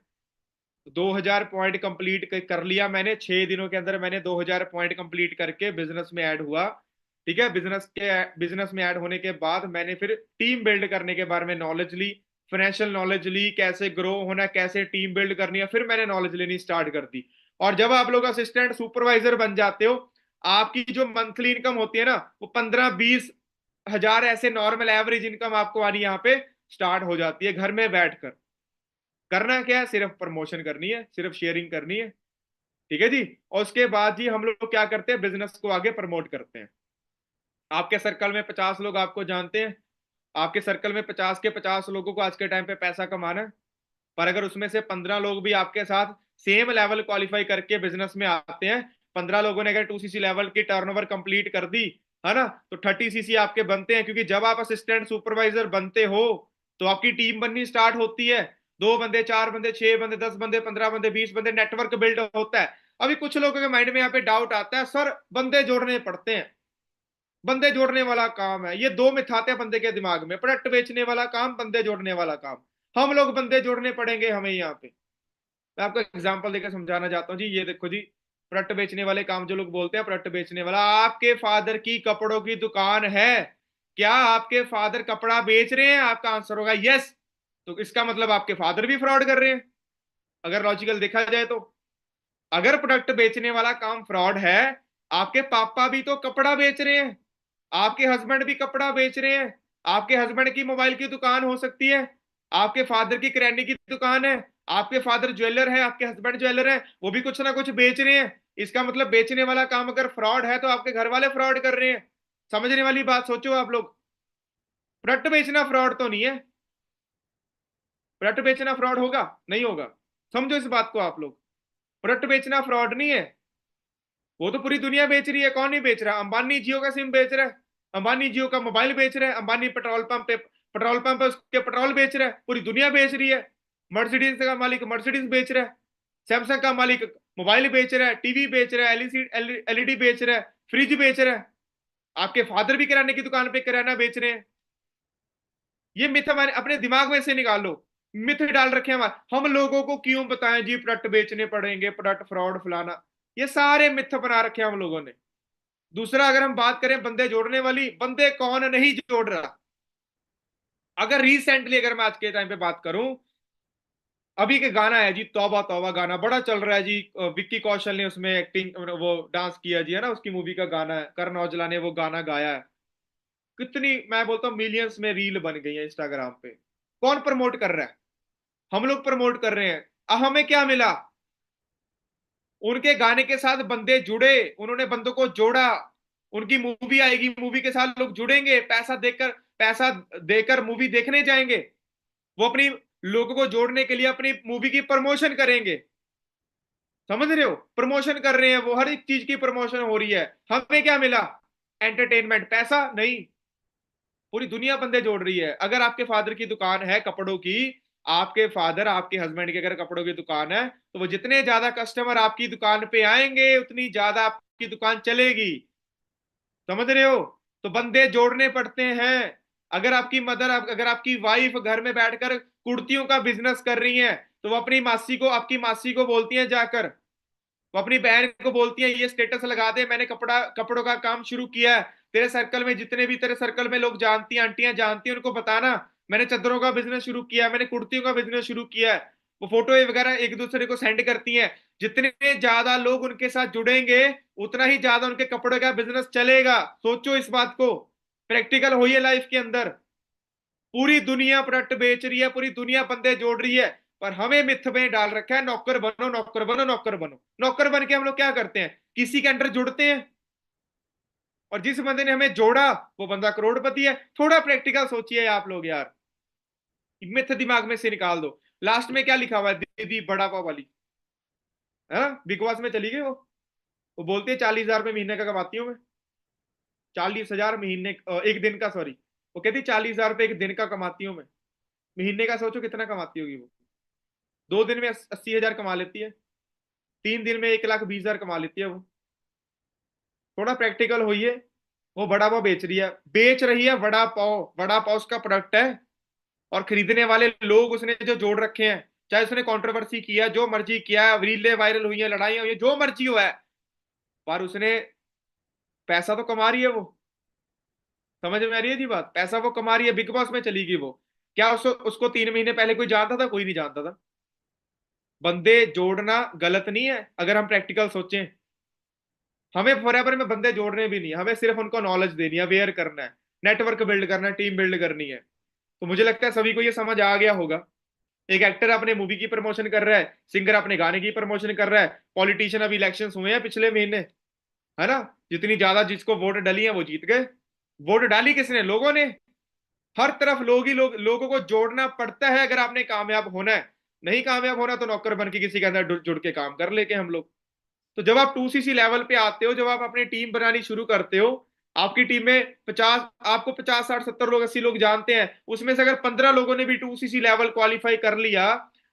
2000 पॉइंट कंप्लीट कर लिया मैंने 6 दिनों के अंदर, मैंने 2000 पॉइंट कंप्लीट करके बिजनेस में ऐड हुआ, ठीक है। बिजनेस में ऐड होने के बाद मैंने फिर टीम बिल्ड करने के बारे में नॉलेज ली, फाइनेंशियल नॉलेज ली, कैसे ग्रो होना, कैसे टीम बिल्ड करनी है, फिर मैंने नॉलेज लेनी स्टार्ट कर दी। और जब आप लोग असिस्टेंट सुपरवाइजर बन जाते हो, आपकी जो मंथली इनकम होती है ना, वो 15-20 हजार ऐसे नॉर्मल एवरेज इनकम आपको आनी यहाँ पे स्टार्ट हो जाती है घर में बैठकर। करना क्या है, सिर्फ प्रमोशन करनी है, सिर्फ शेयरिंग करनी है। ठीक है जी। और उसके बाद जी हम लोग क्या करते हैं, बिजनेस को आगे प्रमोट करते हैं। आपके सर्कल में 50 लोग आपको जानते हैं, आपके सर्कल में 50 के 50 लोगों को आज के टाइम पे पैसा कमाना है। पर अगर उसमें से 15 लोग भी आपके साथ सेम लेवल क्वालिफाई करके बिजनेस में आते हैं, 15 लोगों ने अगर 2 सीसी लेवल की टर्नओवर कंप्लीट कर दी है ना, तो 30 सीसी आपके बनते हैं। क्योंकि जब आप असिस्टेंट सुपरवाइजर बनते हो तो आपकी टीम बननी स्टार्ट होती है। 2 बंदे, 4 बंदे, 6 बंदे, 10 बंदे, 15 बंदे, 20 बंदे, नेटवर्क बिल्ड होता है। अभी कुछ लोगों के माइंड में यहाँ पे डाउट आता है, सर बंदे जोड़ने पड़ते हैं, बंदे जोड़ने वाला काम है। ये दो मिथ आते हैं बंदे के दिमाग में, प्रोडक्ट बेचने वाला काम, बंदे जोड़ने वाला काम। हम लोग बंदे जोड़ने पड़ेंगे हमें यहाँ पे। मैं आपको एग्जांपल देकर समझाना चाहता हूँ जी। ये देखो जी, प्रोडक्ट बेचने वाले काम जो लोग बोलते हैं, प्रोडक्ट बेचने वाला, आपके फादर की कपड़ों की दुकान है, क्या आपके फादर कपड़ा बेच रहे हैं? आपका आंसर होगा यस। तो इसका मतलब आपके फादर भी फ्रॉड कर रहे हैं, अगर लॉजिकल देखा जाए तो। अगर प्रोडक्ट बेचने वाला काम फ्रॉड है, आपके पापा भी तो कपड़ा बेच रहे हैं, आपके हस्बैंड भी कपड़ा बेच रहे हैं, आपके हस्बैंड की मोबाइल की दुकान हो सकती है, आपके फादर की किराने की दुकान है, आपके फादर ज्वेलर है, आपके हस्बैंड ज्वेलर है, वो भी कुछ ना कुछ बेच रहे हैं। इसका मतलब बेचने वाला काम अगर फ्रॉड है तो आपके घर वाले फ्रॉड कर रहे हैं। समझने वाली बात सोचो आप लोग। प्रोडक्ट बेचना फ्रॉड तो नहीं है। प्रोडक्ट बेचना फ्रॉड होगा? नहीं होगा। समझो इस बात को आप लोग। प्रोडक्ट बेचना फ्रॉड नहीं है। वो तो पूरी दुनिया बेच रही है, कौन नहीं बेच रहा? अंबानी जियो का सिम बेच रहा है, अंबानी जियो का मोबाइल बेच रहा है, अंबानी पेट्रोल पंप पे उसके पेट्रोल बेच रहा है, पूरी दुनिया बेच रही है। मर्सिडीज का मालिक मर्सिडीज बेच रहा है, सैमसंग का मालिक मोबाइल बेच रहा है, टीवी बेच रहा है, एलईडी बेच रहा है, फ्रिज बेच रहा है। आपके फादर भी किराने की दुकान पे किराना बेच रहे हैं। ये मिथ हमारे अपने दिमाग में से निकाल लो। मिथ डाल रखे हैं हमारे, हम लोगों को क्यों बताएं जी प्रोडक्ट बेचने पड़ेंगे, प्रोडक्ट फ्रॉड फलाना। ये सारे मिथ बना रखे हैं हम लोगों ने। दूसरा, अगर हम बात करें बंदे जोड़ने वाली, बंदे कौन नहीं जोड़ रहा? अगर रिसेंटली अगर मैं आज के टाइम पे बात करूं, अभी के गाना है जी तौबा तौबा, गाना बड़ा चल रहा है जी। विक्की कौशल ने उसमें एक्टिंग, वो डांस किया जी, है ना, उसकी मूवी का गाना है, करण औजला ने वो गाना गाया है। कितनी, मैं बोलता हूँ मिलियंस में रील बन गई है इंस्टाग्राम पे। कौन प्रमोट कर रहा है? हम लोग प्रमोट कर रहे हैं। अब हमें क्या मिला? उनके गाने के साथ बंदे जुड़े, उन्होंने बंदों को जोड़ा। उनकी मूवी आएगी, मूवी के साथ लोग जुड़ेंगे, पैसा देकर मूवी देखने जाएंगे। वो अपनी लोगों को जोड़ने के लिए अपनी मूवी की प्रमोशन करेंगे। समझ रहे हो? प्रमोशन कर रहे हैं वो, हर एक चीज की प्रमोशन हो रही है। हमें क्या मिला? एंटरटेनमेंट, पैसा नहीं। पूरी दुनिया बंदे जोड़ रही है। अगर आपके फादर की दुकान है कपड़ों की, आपके फादर, आपके हस्बैंड की अगर कपड़ों की दुकान है, तो वो जितने ज्यादा कस्टमर आपकी दुकान पे आएंगे उतनी ज्यादा आपकी दुकान चलेगी। समझ रहे हो? तो बंदे जोड़ने पड़ते हैं। अगर आपकी मदर, अगर आपकी वाइफ घर में बैठकर कुर्तियों का बिजनेस कर रही है, तो वो अपनी मासी को, आपकी मासी को बोलती है जाकर, वो अपनी बहन को बोलती है ये स्टेटस लगा दे, मैंने कपड़ों का काम शुरू किया है। तेरे सर्कल में जितने भी तेरे सर्कल में लोग जानती हैं, आंटियां जानती हैं, उनको बताना मैंने चादरों का बिजनेस शुरू किया है, मैंने कुर्तियों का बिजनेस शुरू किया है। वो फोटो वगैरह एक दूसरे को सेंड करती हैं। जितने ज्यादा लोग उनके साथ जुड़ेंगे, उतना ही ज्यादा उनके कपड़ों का बिजनेस चलेगा। सोचो इस बात को, प्रैक्टिकल हो ये लाइफ के अंदर। पूरी दुनिया प्रोडक्ट बेच रही है, पूरी दुनिया बंदे जोड़ रही है, पर हमें मिथ में डाल रखा है नौकर बनो, नौकर बनो, नौकर बनो। नौकर बन के हम लोग क्या करते हैं? किसी के अंडर जुड़ते हैं, और जिस बंदे ने हमें जोड़ा वो बंदा करोड़पति है। थोड़ा प्रैक्टिकल सोचिए आप लोग यार, मिथ दिमाग में से निकाल दो। लास्ट में क्या लिखा हुआ है? दीदी बड़ा पाव वाली, है ना, बिग बॉस में चली गई वो बोलती है 40,000 रुपये महीने का कमाती हूँ मैं। 40,000 महीने, एक दिन का, सॉरी। वो कहती 40,000 रुपये एक दिन का कमाती हूँ मैं। महीने का सोचो कितना कमाती होगी वो। 2 दिन में 80,000 कमा लेती है, 3 दिन में 1,20,000 कमा लेती है वो। थोड़ा प्रैक्टिकल होइए। वो वड़ा पाव बेच रही है वड़ा पाव। वड़ा पाव उसका प्रोडक्ट है, और खरीदने वाले लोग उसने जो जोड़ रखे हैं। चाहे उसने कंट्रोवर्सी किया, जो मर्जी किया, रीलें वायरल हुई है, लड़ाइयां हुई है, जो मर्जी हुआ है, पर उसने पैसा तो कमा रही है वो। समझ में आ रही है जी बात? पैसा वो कमा रही है, बिग बॉस में चली गई वो। क्या उसको उसको 3 महीने पहले कोई जानता था? कोई नहीं जानता था। बंदे जोड़ना गलत नहीं है अगर हम प्रैक्टिकल सोचें। हमें फॉरएवर में बंदे जोड़ने भी नहीं, हमें सिर्फ उनको नॉलेज देनी है, अवेयर करना है, नेटवर्क बिल्ड करना है, टीम बिल्ड करनी है। तो मुझे लगता है सभी को ये समझ आ गया होगा। एक एक्टर अपने मूवी की प्रमोशन कर रहा है, सिंगर अपने गाने की प्रमोशन कर रहा है, पॉलिटिशियन, अभी इलेक्शंस हुए हैं पिछले महीने, है ना, जितनी ज्यादा जिसको वोट डली है वो जीत गए। वोट डाली किसने? लोगों ने। हर तरफ लोग ही लोग, लोगों को जोड़ना पड़ता है अगर आपने कामयाब होना है। नहीं कामयाब होना तो नौकर बन के किसी के अंदर जुड़ के काम कर लेके हम लोग। तो जब आप 2cc लेवल पे आते हो, जब आप अपनी टीम बनानी शुरू करते हो, आपकी टीम में 50, आपको 50 60 70 लोग 80 लोग जानते हैं, उसमें से अगर 15 लोगों ने भी 2cc लेवल क्वालिफाई कर लिया,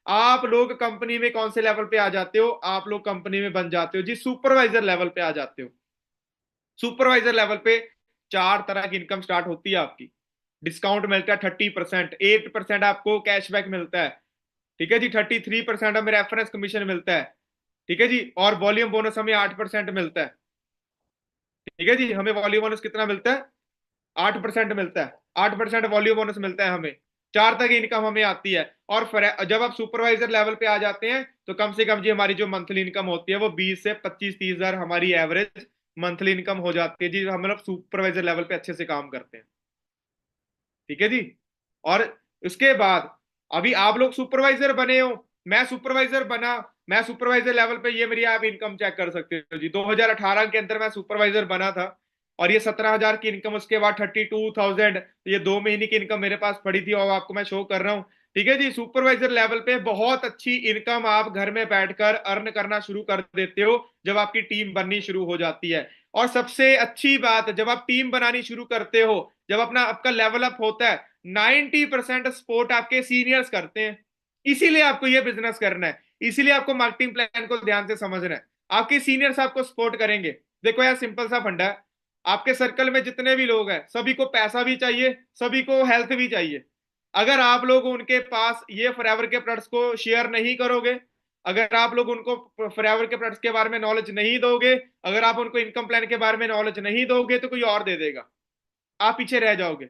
आप लोग कंपनी में कौन से लेवल पे आ जाते हो? आप लोग कंपनी में बन जाते हो जी, सुपरवाइजर लेवल पे आ जाते हो। सुपरवाइजर लेवल पे 4 तरह की इनकम स्टार्ट होती है आपकी। डिस्काउंट मिलता है 30%, 8% आपको कैशबैक मिलता है, ठीक है जी, 33% हमें रेफरेंस कमीशन मिलता है, ठीक है जी, और वॉल्यूम बोनस हमें 8% मिलता है। ठीक है जी, हमें वॉल्यूम बोनस कितना मिलता है? 8% मिलता है। 8% वॉल्यूम बोनस मिलता है हमें। 4 तक इनकम हमें आती है। और जब आप सुपरवाइजर लेवल पे आ जाते हैं तो कम से कम जी हमारी जो मंथली इनकम होती है वो 20 से 25 30 हजार हमारी एवरेज मंथली इनकम हो जाती है जी, हम लोग सुपरवाइजर लेवल पे अच्छे से काम करते हैं। ठीक है जी। और उसके बाद अभी आप लोग सुपरवाइजर बने हो, मैं सुपरवाइजर बना, मैं सुपरवाइजर लेवल पे, ये मेरी आप इनकम चेक कर सकते हो जी, 2018 के अंदर मैं सुपरवाइजर बना था, और ये 17 हजार की इनकम, उसके बाद 32,000, ये 2 महीने की इनकम मेरे पास पड़ी थी और आपको मैं शो कर रहा हूँ। ठीक है जी, सुपरवाइजर लेवल पे बहुत अच्छी इनकम आप घर में बैठकर अर्न करना शुरू कर देते हो जब आपकी टीम बननी शुरू हो जाती है। और सबसे अच्छी बात, जब आप टीम बनानी शुरू करते हो, जब अपना आपका लेवल अप होता है, 90% सपोर्ट आपके सीनियर्स करते हैं। इसीलिए आपको ये बिजनेस करना है, इसीलिए आपको मार्केटिंग प्लान को ध्यान से समझना है। आपके सीनियर्स आपको सपोर्ट करेंगे। देखो यार, सिंपल सा फंडा है, आपके सर्कल में जितने भी लोग हैं सभी को पैसा भी चाहिए, सभी को हेल्थ भी चाहिए। अगर आप लोग उनके पास ये फॉरएवर के प्रोडक्ट्स को शेयर नहीं करोगे, अगर आप लोग उनको फॉरएवर के प्रोडक्ट्स के बारे में नॉलेज नहीं दोगे, अगर आप उनको इनकम प्लान के बारे में नॉलेज नहीं दोगे, तो कोई और दे देगा, आप पीछे रह जाओगे।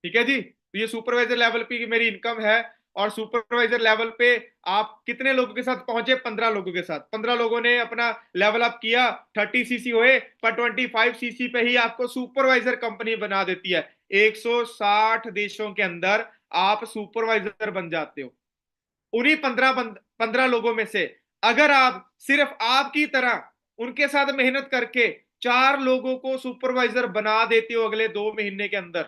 ठीक है जी, तो ये सुपरवाइजर लेवल पे मेरी इनकम है। और सुपरवाइजर लेवल पे आप कितने लोगों के साथ पहुंचे? 15 लोगों के साथ। 15 लोगों ने अपना लेवल अप किया, 30 सीसी हुए, पर 25 सीसी पे ही आपको सुपरवाइजर कंपनी बना देती है। 160 देशों के अंदर आप सुपरवाइजर बन जाते हो। उन्हीं 15 लोगों में से अगर आप सिर्फ आपकी तरह उनके साथ मेहनत करके 4 लोगों को सुपरवाइजर बना देते हो अगले 2 महीने के अंदर,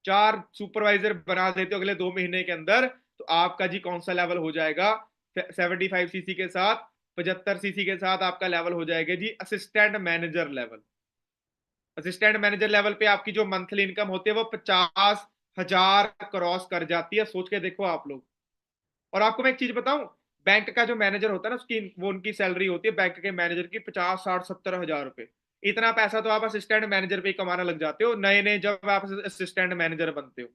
4 सुपरवाइजर बना देते हो अगले 2 महीने के अंदर, तो आपका जी कौन सा लेवल हो जाएगा? 75 सीसी के साथ, 75 सीसी के साथ आपका लेवल हो जाएगा जी assistant manager level. Assistant manager level पे आपकी जो मंथली इनकम होती है वो 50 हजार क्रॉस कर जाती है। सोच के देखो आप लोग। और आपको मैं एक चीज बताऊं, बैंक का जो मैनेजर होता है ना, उसकी वो उनकी सैलरी होती है बैंक के मैनेजर की 50 60 70 हजार रुपए। इतना पैसा तो आप असिस्टेंट मैनेजर पे ही कमाना लग जाते हो नए नए जब आप असिस्टेंट मैनेजर बनते हो।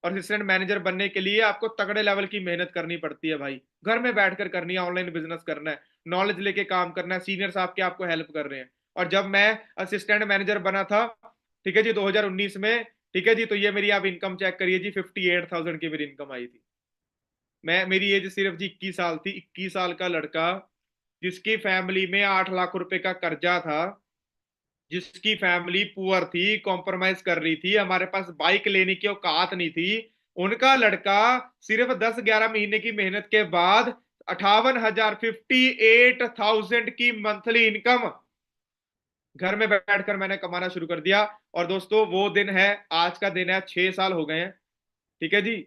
और असिस्टेंट मैनेजर बनने के लिए आपको तगड़े लेवल की मेहनत करनी पड़ती है भाई, घर में बैठकर करनी है, ऑनलाइन बिजनेस करना है, नॉलेज लेके काम करना है, सीनियर्स आपके आपको हेल्प कर रहे हैं। और जब मैं असिस्टेंट मैनेजर बना था, ठीक है जी, 2019 में, ठीक है जी, तो ये मेरी आप इनकम चेक करिए जी, 58,000 की मेरी इनकम आई थी। मैं, मेरी एज सिर्फ जी 21 साल थी। 21 साल का लड़का जिसकी फैमिली में 8 लाख रुपए का कर्जा था, जिसकी फैमिली पुअर थी, कॉम्प्रोमाइज कर रही थी, हमारे पास बाइक लेने की औकात नहीं थी, उनका लड़का सिर्फ 10 11 महीने की मेहनत के बाद 58 हजार, 58,000 की मंथली इनकम घर में बैठकर मैंने कमाना शुरू कर दिया। और दोस्तों वो दिन है, आज का दिन है, 6 साल हो गए हैं। ठीक है जी,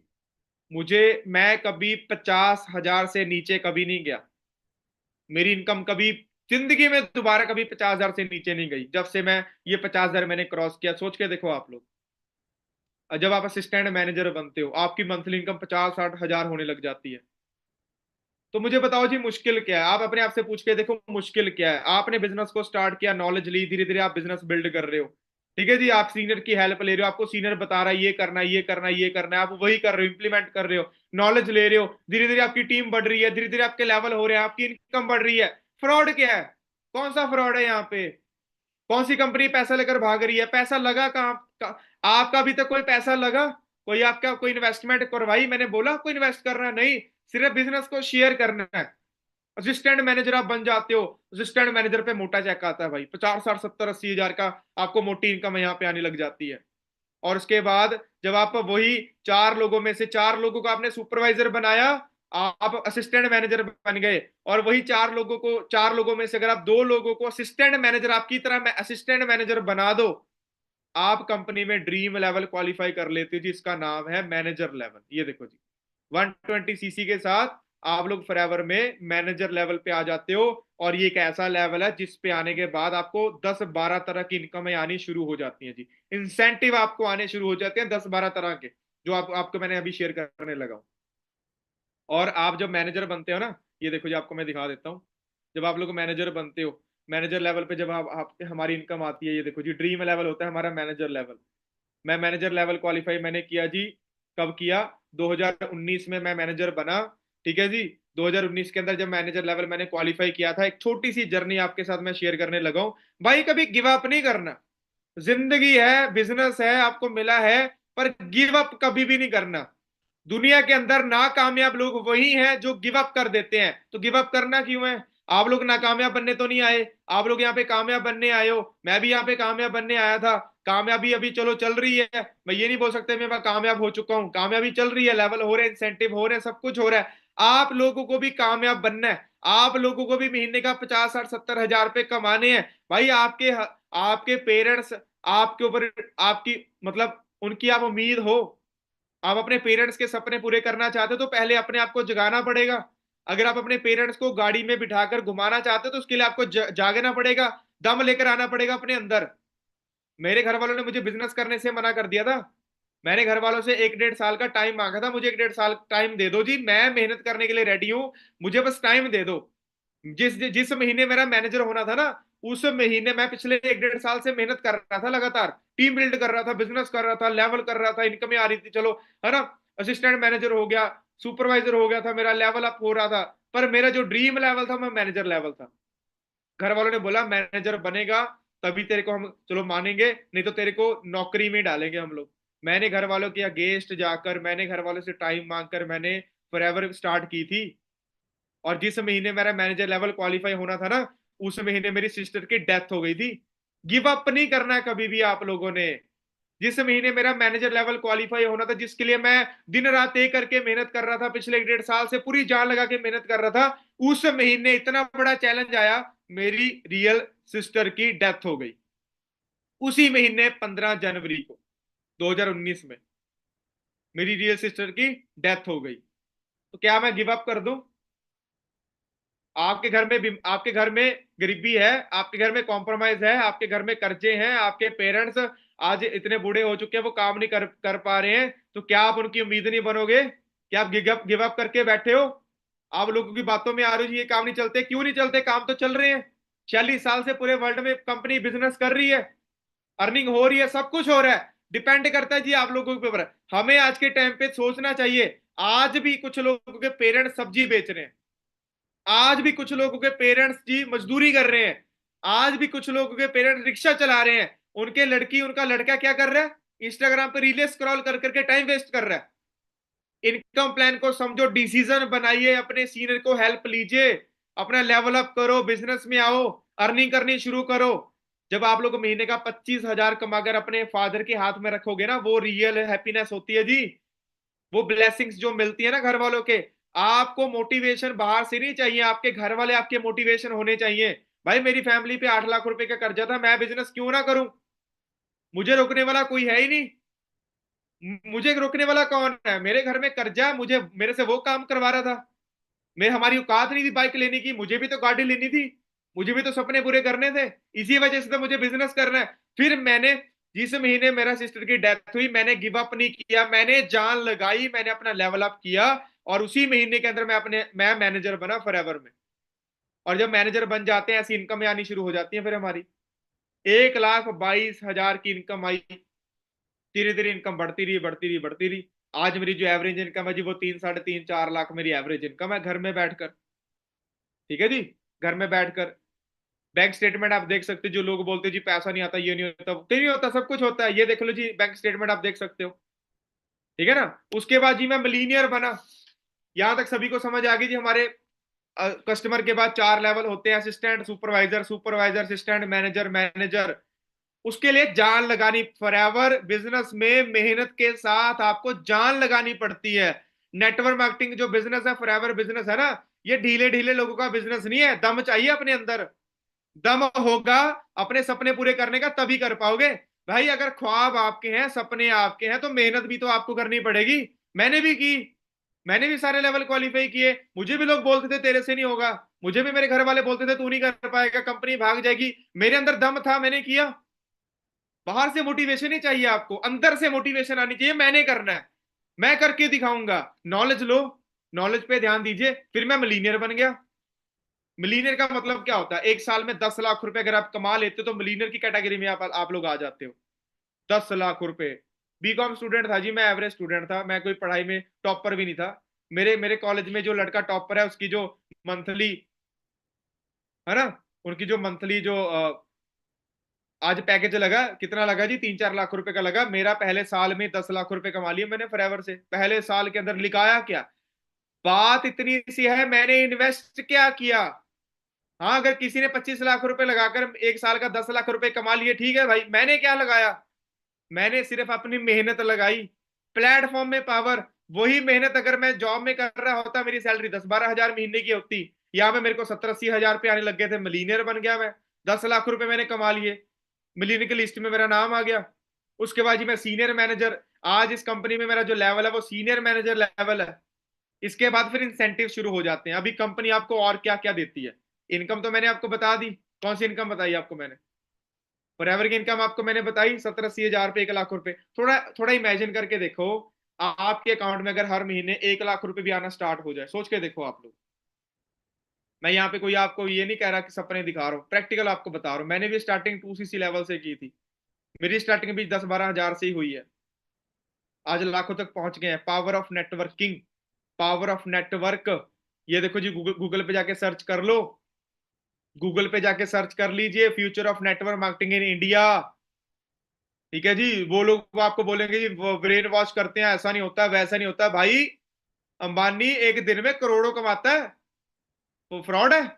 मुझे, मैं कभी 50 हजार से नीचे कभी नहीं गया। मेरी इनकम कभी जिंदगी में दोबारा कभी 50 हजार से नीचे नहीं गई जब से मैं ये 50 हजार मैंने क्रॉस किया। सोच के देखो आप लोग, जब आप असिस्टेंट मैनेजर बनते हो आपकी मंथली इनकम 50 60 हजार होने लग जाती है। तो मुझे बताओ जी मुश्किल क्या है? आप अपने आप से पूछ के देखो मुश्किल क्या है। आपने बिजनेस को स्टार्ट किया, नॉलेज ली, धीरे धीरे आप बिजनेस बिल्ड कर रहे हो। ठीक है जी, आप सीनियर की हेल्प ले रहे हो, आपको सीनियर बता रहा है ये करना है, ये करना है, ये करना है, आप वही कर रहे हो, इंप्लीमेंट कर रहे हो, नॉलेज ले रहे हो, धीरे धीरे आपकी टीम बढ़ रही है, धीरे धीरे आपके लेवल हो रहे हैं, आपकी इनकम बढ़ रही है। फ्रॉड क्या है? कौन सा फ्रॉड है यहाँ पे? कौन सी कंपनी पैसा लेकर भाग रही है? पैसा लगा कहाँ आपका? अभी तक कोई पैसा लगा? कोई आपका कोई इन्वेस्टमेंट करवाई? मैंने बोला कोई इन्वेस्ट कर रहा है? नहीं। सिर्फ बिजनेस को शेयर करना है। असिस्टेंट मैनेजर आप बन जाते हो, असिस्टेंट मैनेजर पे मोटा चेक आता है भाई, 50 60 70 80 हजार का आपको मोटी इनकम यहाँ पे आने लग जाती है। और उसके बाद जब आप वही 4 लोगों में से 4 लोगों को आपने सुपरवाइजर बनाया, आप असिस्टेंट मैनेजर बन गए, और वही 4 लोगों को, 4 लोगों में से अगर आप 2 लोगों को असिस्टेंट मैनेजर आपकी तरह असिस्टेंट मैनेजर बना दो, आप कंपनी में ड्रीम लेवल क्वालिफाई कर लेते हो जी। इसका नाम है मैनेजर लेवल। ये देखो जी, 120 सीसी के साथ आप लोग फॉरएवर में मैनेजर लेवल पे आ जाते हो। और ये एक ऐसा लेवल है जिस पे आने के बाद आपको 10 12 तरह की इनकमें आनी शुरू हो जाती हैं जी। इंसेंटिव आपको आने शुरू हो जाते हैं 10 12 तरह के, जो आपको मैंने अभी शेयर करने लगा हूं। और आप जब मैनेजर बनते हो ना, ये देखो जी, आपको मैं दिखा देता हूँ। जब आप लोग मैनेजर बनते हो, मैनेजर लेवल पे जब आप हमारी इनकम आती है, ये देखो जी, ड्रीम लेवल होता है हमारा मैनेजर लेवल। मैं मैनेजर लेवल क्वालिफाई मैंने किया जी। कब किया? 2019 में मैं मैनेजर बना। ठीक है जी। 2019 के अंदर जब मैनेजर लेवल मैंने क्वालिफाई किया था, एक छोटी सी जर्नी आपके साथ मैं शेयर करने लगा हूं। भाई कभी गिव अप नहीं करना। जिंदगी है, बिजनेस है, आपको मिला है, पर गिव अप कभी भी नहीं करना। दुनिया के अंदर नाकामयाब लोग वही हैं जो गिव अप कर देते हैं। तो गिव अप करना क्यों है? आप लोग नाकामयाब बनने तो नहीं आए, आप लोग यहाँ पे कामयाब बनने आए हो। मैं भी यहाँ पे कामयाब बनने आया था। कामयाबी अभी चलो चल रही है, मैं ये नहीं बोल सकते मैं कामयाब हो चुका हूँ। कामयाबी चल रही है, लेवल हो रहे हैं, इंसेंटिव हो रहे हैं, सब कुछ हो रहा है। आप लोगों को भी कामयाब बनना है। आप लोगों को भी महीने का 50 60 70 हजार रुपए कमाने हैं। भाई आपके आपके पेरेंट्स आपके ऊपर, आपकी मतलब उनकी आप उम्मीद हो। आप अपने पेरेंट्स के सपने पूरे करना चाहते हो तो पहले अपने आप को जगाना पड़ेगा। अगर आप अपने पेरेंट्स को गाड़ी में बिठाकर घुमाना चाहते हो तो उसके लिए आपको जागना पड़ेगा, दम लेकर आना पड़ेगा अपने अंदर। मेरे घर वालों ने मुझे बिजनेस करने से मना कर दिया था। मैंने घर वालों से 1 1.5 साल का टाइम मांगा था, मुझे 1 1.5 साल टाइम दे दो जी, मैं मेहनत करने के लिए रेडी हूं, मुझे बस टाइम दे दो। जिस जिस महीने मेरा मैनेजर होना था ना, उस महीने मैं पिछले 1 1.5 साल से मेहनत कर रहा था लगातार। टीम बिल्ड कर रहा था, बिजनेस कर रहा था, लेवल कर रहा था, इनकम आ रही थी, चलो है ना। असिस्टेंट मैनेजर हो गया, सुपरवाइजर हो गया था, मेरा लेवल अप हो रहा था। पर मेरा जो ड्रीम लेवल था, मैं मैनेजर लेवल था। घर वालों ने बोला मैनेजर बनेगा तभी तेरे को हम चलो मानेंगे, नहीं तो तेरे को नौकरी में डालेंगे हम लोग। मैंने घर वालों के अगेंस्ट जाकर, मैंने घर वालों से टाइम मांगकर मैंने फॉरएवर स्टार्ट की थी। और जिस महीने मेरा मैनेजर लेवल क्वालिफाई होना था ना, उस महीने मेरी सिस्टर की डेथ हो गई थी। गिव अप नहीं करना है कभी भी आप लोगों ने। जिस महीने मेरा मैनेजर लेवल क्वालिफाई होना था, जिसके लिए मैं दिन रात एक करके मेहनत कर रहा था, पिछले 1 1.5 साल से पूरी जान लगा के मेहनत कर रहा था, उस महीने इतना बड़ा चैलेंज आया, मेरी रियल सिस्टर की डेथ हो गई। उसी महीने 15 जनवरी को 2019 में मेरी रियल सिस्टर की डेथ हो गई। तो क्या मैं गिव अप कर दूं? आपके घर में गरीबी है, आपके घर में कॉम्प्रोमाइज है, आपके घर में कर्जे हैं, आपके पेरेंट्स आज इतने बूढ़े हो चुके हैं, वो काम नहीं कर पा रहे हैं, तो क्या आप उनकी उम्मीद नहीं बनोगे? क्या आप गिव अप करके बैठे हो? आप लोगों की बातों में आ रही हो ये काम नहीं चलते, क्यों नहीं चलते? काम तो चल रहे हैं। 46 साल से पूरे वर्ल्ड में कंपनी बिजनेस कर रही है, अर्निंग हो रही है, सब कुछ हो रहा है। डिपेंड करता है जी आप लोगों के ऊपर। हमें आज के टाइम पे सोचना चाहिए, आज भी कुछ लोगों के पेरेंट्स सब्जी बेच रहे हैं, आज भी कुछ लोगों के पेरेंट्स जी मजदूरी कर रहे हैं, आज भी कुछ लोगों के पेरेंट्स रिक्शा चला रहे हैं। उनका लड़का क्या कर रहा है? इंस्टाग्राम पे रीलें स्क्रॉल कर करके टाइम वेस्ट कर रहा है। इनकम प्लान को समझो, डिसीजन बनाइए, अपने सीनियर को हेल्प लीजिए, अपना लेवल अप करो, बिजनेस में आओ, अर्निंग करनी शुरू करो। जब आप लोग महीने का 25 हजार कमाकर अपने फादर के हाथ में रखोगे ना, वो रियल हैप्पीनेस होती है जी। वो ब्लेसिंग्स जो मिलती है ना घर वालों के, आपको मोटिवेशन बाहर से नहीं चाहिए, आपके घर वाले आपके मोटिवेशन होने चाहिए। भाई मेरी फैमिली पे 8 लाख रुपए का कर्जा था, मैं बिजनेस क्यों ना करूं? मुझे रोकने वाला कोई है ही नहीं। मुझे रोकने वाला कौन है? मेरे घर में कर्जा, मुझे मेरे से वो काम करवा रहा था। मैं हमारी औकात नहीं थी बाइक लेने की, मुझे भी तो गाड़ी लेनी थी, मुझे भी तो सपने पूरे करने थे। इसी वजह से तो मुझे बिजनेस करना है। फिर मैंने, जिस महीने मेरा सिस्टर की डेथ हुई, मैंने गिव अप नहीं किया, मैंने जान लगाई, मैंने अपना लेवल अप किया। और उसी महीने के अंदर मैं मैनेजर बना फॉरएवर में। और जब मैनेजर बन जाते हैं, ऐसी इनकम आनी शुरू हो जाती है फिर हमारी। 1,22,000 की इनकम आई। धीरे धीरे इनकम बढ़ती रही, बढ़ती रही, बढ़ती रही। आज मेरी जो एवरेज इनकम है जी, वो 3 3.5 4 लाख मेरी एवरेज इनकम है घर में बैठकर। ठीक है जी। घर में बैठकर बैंक स्टेटमेंट आप देख सकते हो। जो लोग बोलते हैं जी पैसा नहीं आता, ये नहीं होता, वो नहीं होता, सब कुछ होता है। ये देख लो जी, बैंक स्टेटमेंट आप देख सकते हो। ठीक है ना। उसके बाद जी मैं मिलीनियर बना। यहां तक सभी को समझ आ गई जी। हमारे कस्टमर के बाद 4 लेवल होते हैं, assistant, supervisor, supervisor, assistant, manager, manager. उसके लिए जान लगानी, फॉरएवर बिजनेस में मेहनत के साथ आपको जान लगानी पड़ती है। नेटवर्क मार्केटिंग जो बिजनेस है, फॉरएवर बिजनेस है ना, ये ढीले ढीले लोगों का बिजनेस नहीं है। दम चाहिए अपने अंदर, दम होगा अपने सपने पूरे करने का तभी कर पाओगे। भाई अगर ख्वाब आपके हैं, सपने आपके हैं, तो मेहनत भी तो आपको करनी पड़ेगी। मैंने भी की, मैंने भी सारे लेवल क्वालिफाई किए। मुझे भी लोग बोलते थे तेरे से नहीं होगा, मुझे भी मेरे घर वाले बोलते थे तू नहीं कर पाएगा, कंपनी भाग जाएगी। मेरे अंदर दम था, मैंने किया। बाहर से मोटिवेशन ही चाहिए आपको, अंदर से मोटिवेशन आनी चाहिए, मैंने करना है, मैं करके दिखाऊंगा। नॉलेज लो, नॉलेज पे ध्यान दीजिए। फिर मैं मिलीनियर बन गया। मिलीनियर का मतलब क्या होता है? एक साल में 10 लाख रुपए अगर आप कमा लेते हो तो मिलीनियर की कैटेगरी में आप लोग आ जाते हो। 10 लाख रुपए। बीकॉम स्टूडेंट था जी मैं, एवरेज स्टूडेंट था मैं, कोई पढ़ाई में टॉपर भी नहीं था। मेरे मेरे कॉलेज में जो लड़का टॉपर है उसकी जो मंथली, है ना, उनकी जो मंथली जो आज पैकेज लगा, कितना लगा जी? 3-4 लाख रुपए का लगा। मेरा पहले साल में 10 लाख रुपए कमा लिए मैंने फॉरएवर से, पहले साल के अंदर। लिखाया क्या? बात इतनी सी है, मैंने इन्वेस्ट क्या किया। हाँ, अगर किसी ने 25 लाख रुपए लगाकर एक साल का 10 लाख रुपए कमा लिए, ठीक है भाई, मैंने क्या लगाया? मैंने सिर्फ अपनी मेहनत लगाई। प्लेटफॉर्म में पावर। वही मेहनत अगर मैं जॉब में कर रहा होता, मेरी सैलरी 10-12 हजार महीने की होती। यहाँ पे मेरे को 70-80 हजार रुपये आने लग गए थे, मिलीनियर बन गया मैं। 10 लाख रुपए मैंने कमा लिए, मिलीनियर की लिस्ट में मेरा नाम आ गया। उसके बाद जी मैं सीनियर मैनेजर, आज इस कंपनी में मेरा जो लेवल है वो सीनियर मैनेजर लेवल है। इसके बाद फिर इंसेंटिव शुरू हो जाते हैं। अभी कंपनी आपको और क्या क्या देती है? इनकम तो मैंने आपको बता दी। कौन सी इनकम बताई आपको मैंने? फॉरएवर की इनकम आपको मैंने बताई, 70-80 हजार रुपए, 1 लाख रुपए। थोड़ा थोड़ा इमेजिन करके देखो, आपके अकाउंट में अगर हर महीने 1 लाख रुपए भी आना स्टार्ट हो जाए, सोच के देखो आप लोग। मैं यहाँ पे कोई आपको ये नहीं कह रहा कि सपने दिखा रहा हूँ, प्रैक्टिकल आपको बता रहा हूँ। मैंने भी स्टार्टिंग 2 CC लेवल से की थी। मेरी स्टार्टिंग भी 10-12 हजार से ही हुई है। आज लाखों तक पहुंच गए हैं। Power of networking, power of network. ये देखो जी, गूगल गूगल पे जाके सर्च कर लो, गूगल पे जाके सर्च कर लीजिए, future of network marketing in India. ठीक है जी। वो लोग वो आपको बोलेंगे जी वो ब्रेन वॉश करते हैं, ऐसा नहीं होता, वैसा नहीं होता। भाई अंबानी एक दिन में करोड़ों कमाता है, वो फ्रॉड है।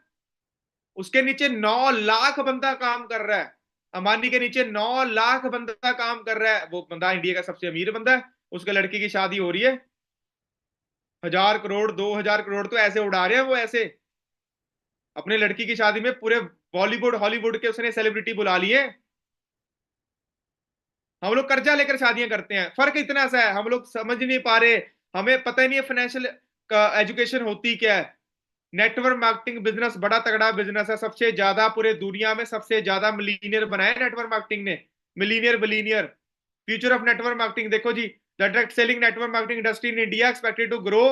उसके नीचे 9 लाख बंदा काम कर रहा है। अंबानी के नीचे 9 लाख बंदा काम कर रहा है। वो बंदा इंडिया का सबसे अमीर बंदा है। उसके लड़की की शादी हो रही है, 1000 करोड़ 2000 करोड़ तो ऐसे उड़ा रहे हैं वो, ऐसे। अपने लड़की की शादी में पूरे बॉलीवुड हॉलीवुड के उसने सेलिब्रिटी बुला लिए। हम लोग कर्जा लेकर शादियां करते हैं। फर्क इतना सा है, हम लोग समझ नहीं पा रहे, हमें पता ही नहीं है फाइनेंशियल एजुकेशन होती क्या है। नेटवर्क मार्केटिंग बिजनेस बड़ा तगड़ा बिजनेस है। सबसे ज्यादा पूरे दुनिया में सबसे ज्यादा मिलीनियर बनाया नेटवर्क मार्केटिंग ने। Millionaire billionaire. Future of network marketing देखो जी। The direct selling network marketing industry in India expected to grow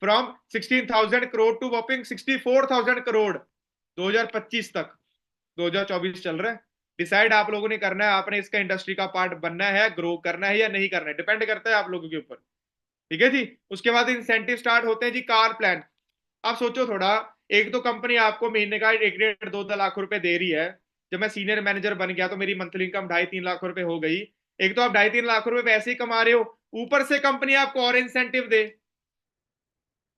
from 16,000 crore to whopping 64,000 crore 2025 तक। 2024 चल रहा है। डिसाइड आप लोगों ने करना है, आपने इसका इंडस्ट्री का पार्ट बनना है, ग्रो करना है या नहीं करना है, डिपेंड करता है आप लोगों के ऊपर। ठीक है जी। उसके बाद इंसेंटिव स्टार्ट होते हैं जी, कार प्लान। आप सोचो थोड़ा, एक तो कंपनी आपको महीने का 1-1.5-2 लाख रुपए दे रही है। जब मैं सीनियर मैनेजर बन गया तो मेरी मंथली इनकम 2.5-3 लाख रुपए हो गई। एक तो आप 2.5-3 लाख रुपए वैसे ही कमा रहे हो, ऊपर से कंपनी आपको और इंसेंटिव दे।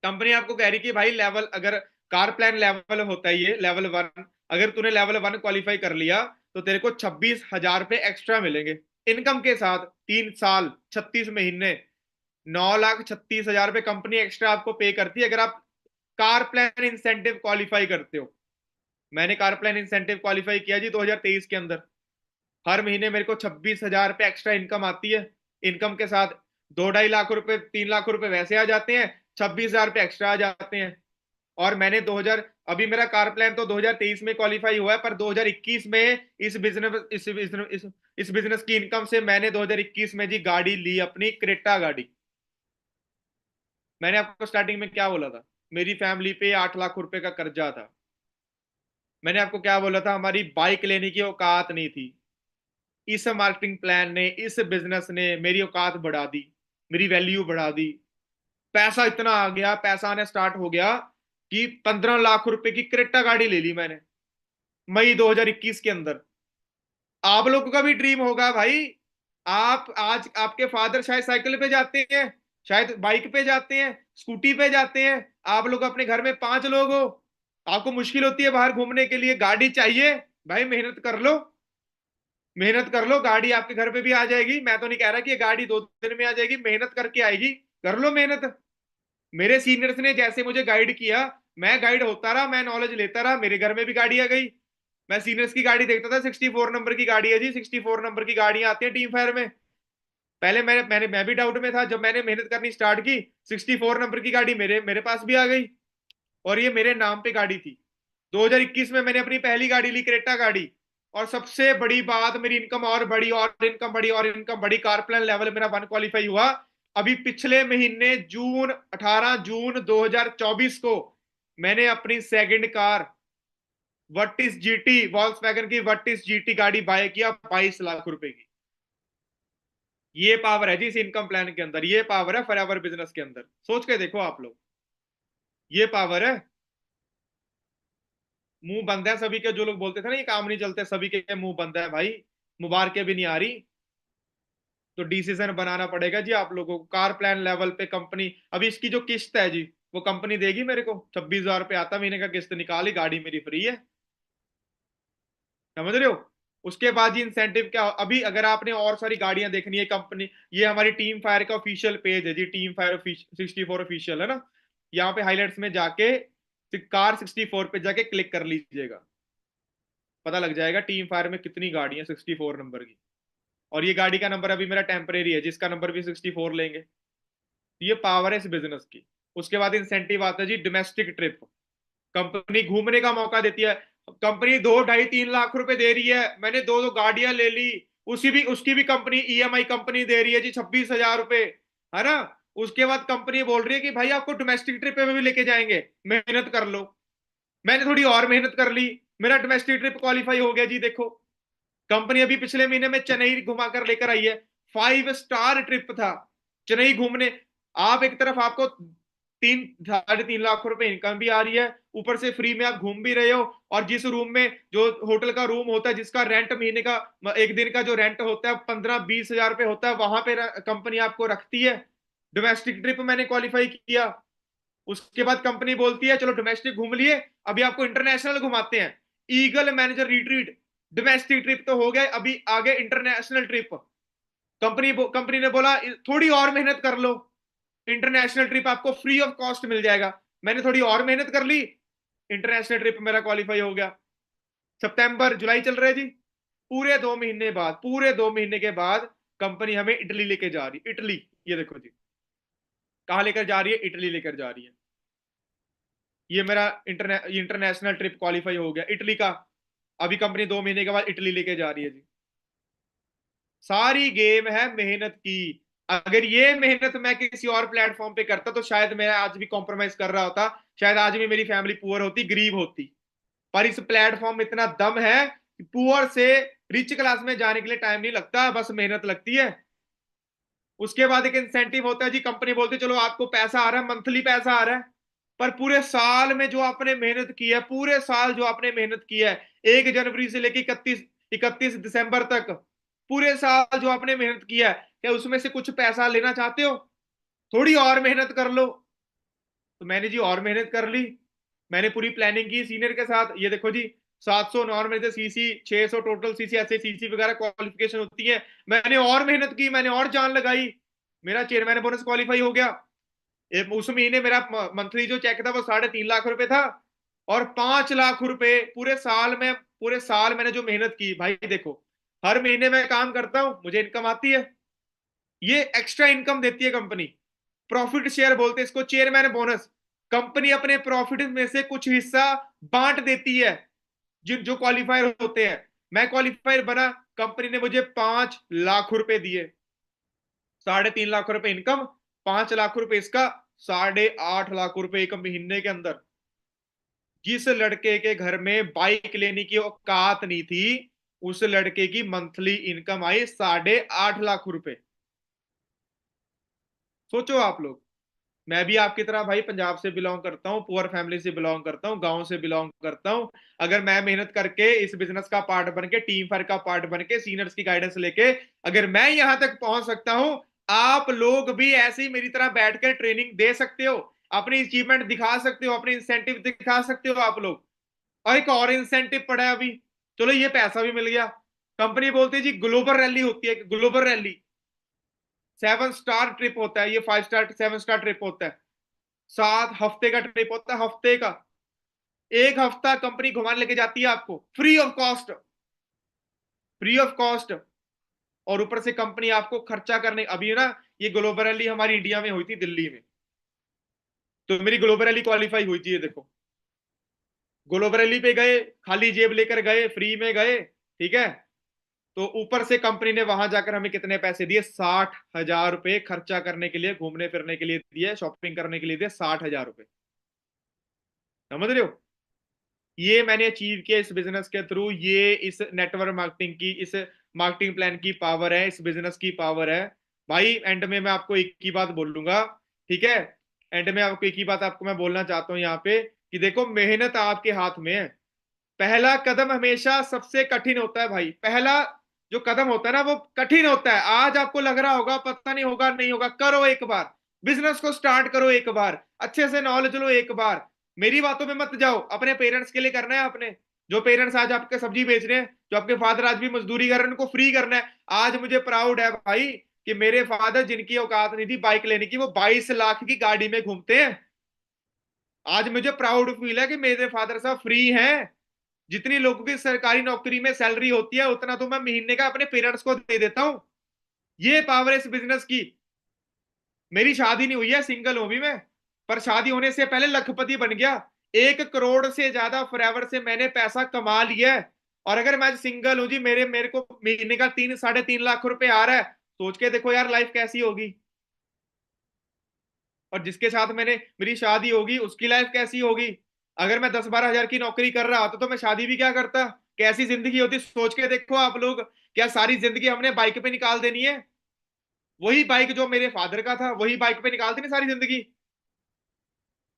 कंपनी आपको कह रही कि भाई लेवल, अगर कार प्लान लेवल होता है ये लेवल 1, अगर तूने लेवल 1 क्वालिफाई कर लिया तो तेरे को 26,000 रुपए एक्स्ट्रा मिलेंगे इनकम के साथ। 3 साल 36 महीने, 9,36,000 रुपए कंपनी एक्स्ट्रा आपको पे करती है अगर आप कार प्लान इंसेंटिव क्वालिफाई करते हो। मैंने कार प्लान इंसेंटिव क्वालिफाई किया जी 2023 के अंदर। हर महीने मेरे को 26,000 रुपए एक्स्ट्रा इनकम आती है। इनकम के साथ 2-2.5 लाख रुपए 3 लाख रुपए वैसे आ जाते हैं, 26,000 रुपए एक्स्ट्रा आ जाते हैं। और मैंने 2000, अभी मेरा कार प्लान तो 2023 में क्वालिफाई हुआ है, पर 2021 में इस बिजनेस की इनकम से मैंने 2021 में जी गाड़ी ली, अपनी क्रेटा गाड़ी। मैंने आपको स्टार्टिंग में क्या बोला था? मेरी फैमिली पे 8 लाख रुपए का कर्जा था। मैंने आपको क्या बोला था? हमारी बाइक लेने की औकात नहीं थी। इस मार्केटिंग प्लान ने, इस बिजनेस ने मेरी औकात बढ़ा दी, मेरी वैल्यू बढ़ा दी। पैसा इतना आ गया, पैसा आने स्टार्ट हो गया कि 15 लाख रुपए की क्रेटा गाड़ी ले ली मैंने मई 2021 के अंदर। आप लोगों का भी ड्रीम होगा भाई। आप आज, आपके फादर शायद साइकिल पे जाते हैं, शायद बाइक पे जाते हैं, स्कूटी पे जाते हैं। आप लोग अपने घर में 5 लोग हो, आपको मुश्किल होती है बाहर घूमने के लिए, गाड़ी चाहिए। भाई मेहनत कर लो, मेहनत कर लो, गाड़ी आपके घर पे भी आ जाएगी। मैं तो नहीं कह रहा कि ये गाड़ी 2 दिन में आ जाएगी, मेहनत करके आएगी। कर लो मेहनत। मेरे सीनियर्स ने जैसे मुझे गाइड किया, मैं गाइड होता रहा, मैं नॉलेज लेता रहा, मेरे घर में भी गाड़ी आ गई। मैं सीनियर्स की गाड़ी देखता था, 64 नंबर की गाड़ी है जी, 64 नंबर की गाड़ियां आती है टीम फायर में। पहले मैं भी डाउट में था, जब मैंने मेहनत करनी स्टार्ट की, 64 नंबर की गाड़ी मेरे मेरे पास भी आ गई। और ये मेरे नाम पे गाड़ी थी। 2021 में मैंने अपनी पहली गाड़ी ली, क्रेटा गाड़ी। और सबसे बड़ी बात, मेरी इनकम और बढ़ी और इनकम बढ़ी और इनकम बढ़ी, कार प्लान लेवल मेरा 1 क्वालिफाई हुआ। अभी पिछले महीने जून 18 जून 2024 को मैंने अपनी second car Virtus GT, Volkswagen की वर्टिस जीटी गाड़ी बाय किया 22 लाख रुपए की। ये पावर है जी इस इनकम प्लान के अंदर, ये पावर है फॉरएवर बिजनेस के अंदर। सोच के देखो आप लोग, ये पावर है। मुंह बंद है सभी के, जो लोग बोलते थे ना ये काम नहीं चलते, सभी के मुंह बंद है भाई। मुबारकें भी नहीं आ रही। तो डिसीजन बनाना पड़ेगा जी आप लोगों को। कार प्लान लेवल पे कंपनी, अभी इसकी जो किस्त है जी, वो कंपनी देगी मेरे को। 26,000 रुपये आता महीने का, किस्त निकाली, गाड़ी मेरी फ्री है। समझ रहे हो? उसके बाद जी इंसेंटिव क्या, अभी अगर आपने और सारी गाड़ियां देखनी है कंपनी, ये हमारी टीम फायर का ऑफिशियल पेज है जी, टीम फायर 64 ऑफिशियल है ना। यहाँ पे हाईलाइट्स में जाके कार 64 पे जाके क्लिक कर लीजिएगा, पता लग जाएगा टीम फायर में कितनी गाड़ियां 64 नंबर की। और ये गाड़ी का नंबर अभी मेरा टेम्परेरी है, जिसका नंबर भी 64 लेंगे। तो ये पावर है इस बिजनेस की। उसके बाद इंसेंटिव आता है जी डोमेस्टिक ट्रिप। कंपनी घूमने का मौका देती है। कंपनी 2 ढाई 3 लाख रुपए दे रही है, मैंने दो दो गाड़ियां ले ली, उसकी भी कंपनी ईएमआई कंपनी दे रही है जी 26,000 रुपए, है ना। उसके बाद कंपनी बोल रही है कि भाई आपको डोमेस्टिक ट्रिप पे भी लेके जाएंगे, मेहनत कर लो। मैंने थोड़ी और मेहनत कर ली, मेरा डोमेस्टिक ट्रिप क्वालिफाई हो गया जी। देखो, कंपनी अभी पिछले महीने में चेन्नई घुमाकर लेकर आई है, 5 स्टार ट्रिप था चेन्नई घूमने। आप एक तरफ आपको 3 साढ़े 3 लाख रुपए इनकम भी आ रही है, ऊपर से फ्री में आप घूम भी रहे हो। और जिस रूम में, जो होटल का रूम होता है जिसका रेंट महीने का, एक दिन का जो रेंट होता है 15-20 हजार रुपए होता है, वहां पे कंपनी आपको रखती है। डोमेस्टिक ट्रिप मैंने क्वालिफाई किया। उसके बाद कंपनी बोलती है चलो डोमेस्टिक घूम लिए, अभी आपको इंटरनेशनल घुमाते हैं। Eagle manager retreat, domestic trip तो हो गए, अभी आगे इंटरनेशनल ट्रिप। कंपनी ने बोला थोड़ी और मेहनत कर लो, इंटरनेशनल ट्रिप आपको फ्री ऑफ कॉस्ट मिल जाएगा। मैंने थोड़ी और मेहनत कर ली, इंटरनेशनल ट्रिप मेरा क्वालिफाई हो गया। सितंबर जुलाई चल रहे जी, पूरे 2 महीने के बाद कंपनी हमें इटली लेके जा रही, इटली। ये देखो जी, कहाँ लेकर जा रही है, इटली लेकर जा रही है। ये मेरा इंटरनेशनल ट्रिप क्वालिफाई हो गया इटली का। अभी कंपनी 2 महीने के बाद इटली लेके जा रही है जी। सारी गेम है मेहनत की। अगर ये मेहनत मैं किसी और प्लेटफॉर्म पे करता तो शायद मैं आज भी कॉम्प्रोमाइज कर रहा होता, शायद आज भी मेरी फैमिली पुअर होती, गरीब होती। पर इस प्लेटफॉर्म में इतना दम है कि पुअर से रिच क्लास में जाने के लिए टाइम नहीं लगता, बस मेहनत लगती है। उसके बाद एक इंसेंटिव होता है जी, कंपनी बोलती है चलो आपको पैसा आ रहा है, मंथली पैसा आ रहा है। पर पूरे साल में जो आपने मेहनत की है, पूरे साल जो आपने मेहनत की है, 1 जनवरी से लेकर 31 दिसंबर तक, पूरे साल जो आपने मेहनत किया है, क्या उसमें से कुछ पैसा लेना चाहते हो? थोड़ी और मेहनत कर लो। तो मैंने जी और मेहनत कर ली। मैंने पूरी प्लानिंग की सीनियर के साथ। ये देखो जी, 700 नॉर्मल से सीसी, 600 टोटल सीसी, ऐसे सीसी वगैरह क्वालिफिकेशन होती है। मैंने और मेहनत की, मैंने और जान लगाई, मेरा चेयरमैन बोनस क्वालिफाई हो गया। उस महीने मेरा मंथली जो चेक था वो 3.5 लाख रुपए था। और 5 लाख रुपए पूरे साल मैंने जो मेहनत की, भाई देखो, हर महीने मैं काम करता हूं, मुझे इनकम आती है। ये एक्स्ट्रा इनकम देती है कंपनी, प्रॉफिट शेयर बोलते हैं इसको, चेयरमैन बोनस। कंपनी अपने प्रॉफिट में से कुछ हिस्सा बांट देती है जिन जो क्वालिफायर होते हैं। मैं क्वालिफायर बना, कंपनी ने मुझे 5 लाख रुपए दिए, 3.5 लाख रुपए इनकम, 5 लाख रुपए इसका, 8.5 लाख रुपए एक महीने के अंदर। जिस लड़के के घर में बाइक लेने की औकात नहीं थी, उस लड़के की मंथली इनकम आई 8.5 लाख रुपए। सोचो आप लोग। मैं भी आपकी तरह भाई पंजाब से बिलोंग करता हूँ, पुअर फैमिली से बिलोंग करता हूँ, गांव से बिलोंग करता हूँ। अगर मैं मेहनत करके इस बिजनेस का पार्ट बन के, टीम फायर का पार्ट बन के, सीनियर्स की गाइडेंस लेके अगर मैं यहां तक पहुंच सकता हूं, आप लोग भी ऐसे ही मेरी तरह बैठकर ट्रेनिंग दे सकते हो, अपनी अचीवमेंट दिखा सकते हो, अपनी इंसेंटिव दिखा सकते हो आप लोग। और एक और इंसेंटिव पड़ा है अभी, चलो ये पैसा भी मिल गया। कंपनी बोलती है जी ग्लोबल रैली होती है, ग्लोबल रैली 7 स्टार ट्रिप होता है, ये 5 स्टार 7 स्टार ट्रिप होता है, 7 हफ्ते का ट्रिप होता है, हफ्ते का। एक हफ्ता कंपनी घुमाने लेके जाती है आपको free of cost, free of cost. और ऊपर से कंपनी आपको खर्चा करने, अभी ना ये ग्लोबल रैली हमारी इंडिया में हुई थी दिल्ली में, तो मेरी ग्लोबल रैली क्वालिफाई हुई थी, ये देखो। ग्लोबल रैली पे गए, खाली जेब लेकर गए, फ्री में गए, ठीक है। तो ऊपर से कंपनी ने वहां जाकर हमें कितने पैसे दिए, 60,000 रुपए खर्चा करने के लिए, घूमने फिरने के लिए दिए, शॉपिंग करने के लिए दिए, 60,000 रुपए। समझ रहे हो? ये मैंने अचीव किया इस बिजनेस के थ्रू, ये इस नेटवर्क मार्केटिंग की, इस मार्केटिंग प्लान की पावर है, इस बिजनेस की पावर है। भाई एंड में मैं आपको एक ही बात बोलूंगा, ठीक है। एंड में आपको एक ही बात आपको मैं बोलना चाहता हूं यहाँ पे, कि देखो मेहनत आपके हाथ में है। पहला कदम हमेशा सबसे कठिन होता है भाई, पहला जो कदम होता है ना वो कठिन होता है। आज आपको लग रहा होगा पता नहीं होगा नहीं होगा, करो एक बार, बिजनेस को स्टार्ट करो एक बार, अच्छे से नॉलेज लो एक बार। मेरी बातों में मत जाओ, अपने पेरेंट्स के लिए करना है आपने। जो पेरेंट्स आज आपके सब्जी बेच रहे हैं, जो आपके फादर आज भी मजदूरी कर रहे हैं, उनको फ्री करना है। आज मुझे प्राउड है भाई कि मेरे फादर, जिनकी औकात नहीं थी बाइक लेने की, वो 22 लाख की गाड़ी में घूमते हैं। आज मुझे प्राउड फील है कि मेरे फादर साहब फ्री हैं। जितनी लोगों की सरकारी नौकरी में सैलरी होती है, उतना तो मैं महीने का अपने पेरेंट्स को दे देता हूं। ये पावर है इस बिजनेस की। मेरी शादी नहीं हुई है, सिंगल हूं भी मैं, पर शादी होने से पहले लखपति बन गया। 1 करोड़ से ज्यादा फॉरएवर से मैंने पैसा कमा लिया है। और अगर मैं सिंगल हूं जी, मेरे को महीने का 3 साढ़े 3 लाख रुपए आ रहा है, सोच के देखो यार लाइफ कैसी होगी। और जिसके साथ मेरी शादी होगी, उसकी लाइफ कैसी होगी। अगर मैं 10-12 हजार की नौकरी कर रहा होता तो मैं शादी भी क्या करता, कैसी जिंदगी होती, सोच के देखो आप लोग। क्या सारी जिंदगी हमने बाइक पे निकाल देनी है? वही बाइक जो मेरे फादर का था, वही बाइक पे निकाल देनी सारी जिंदगी?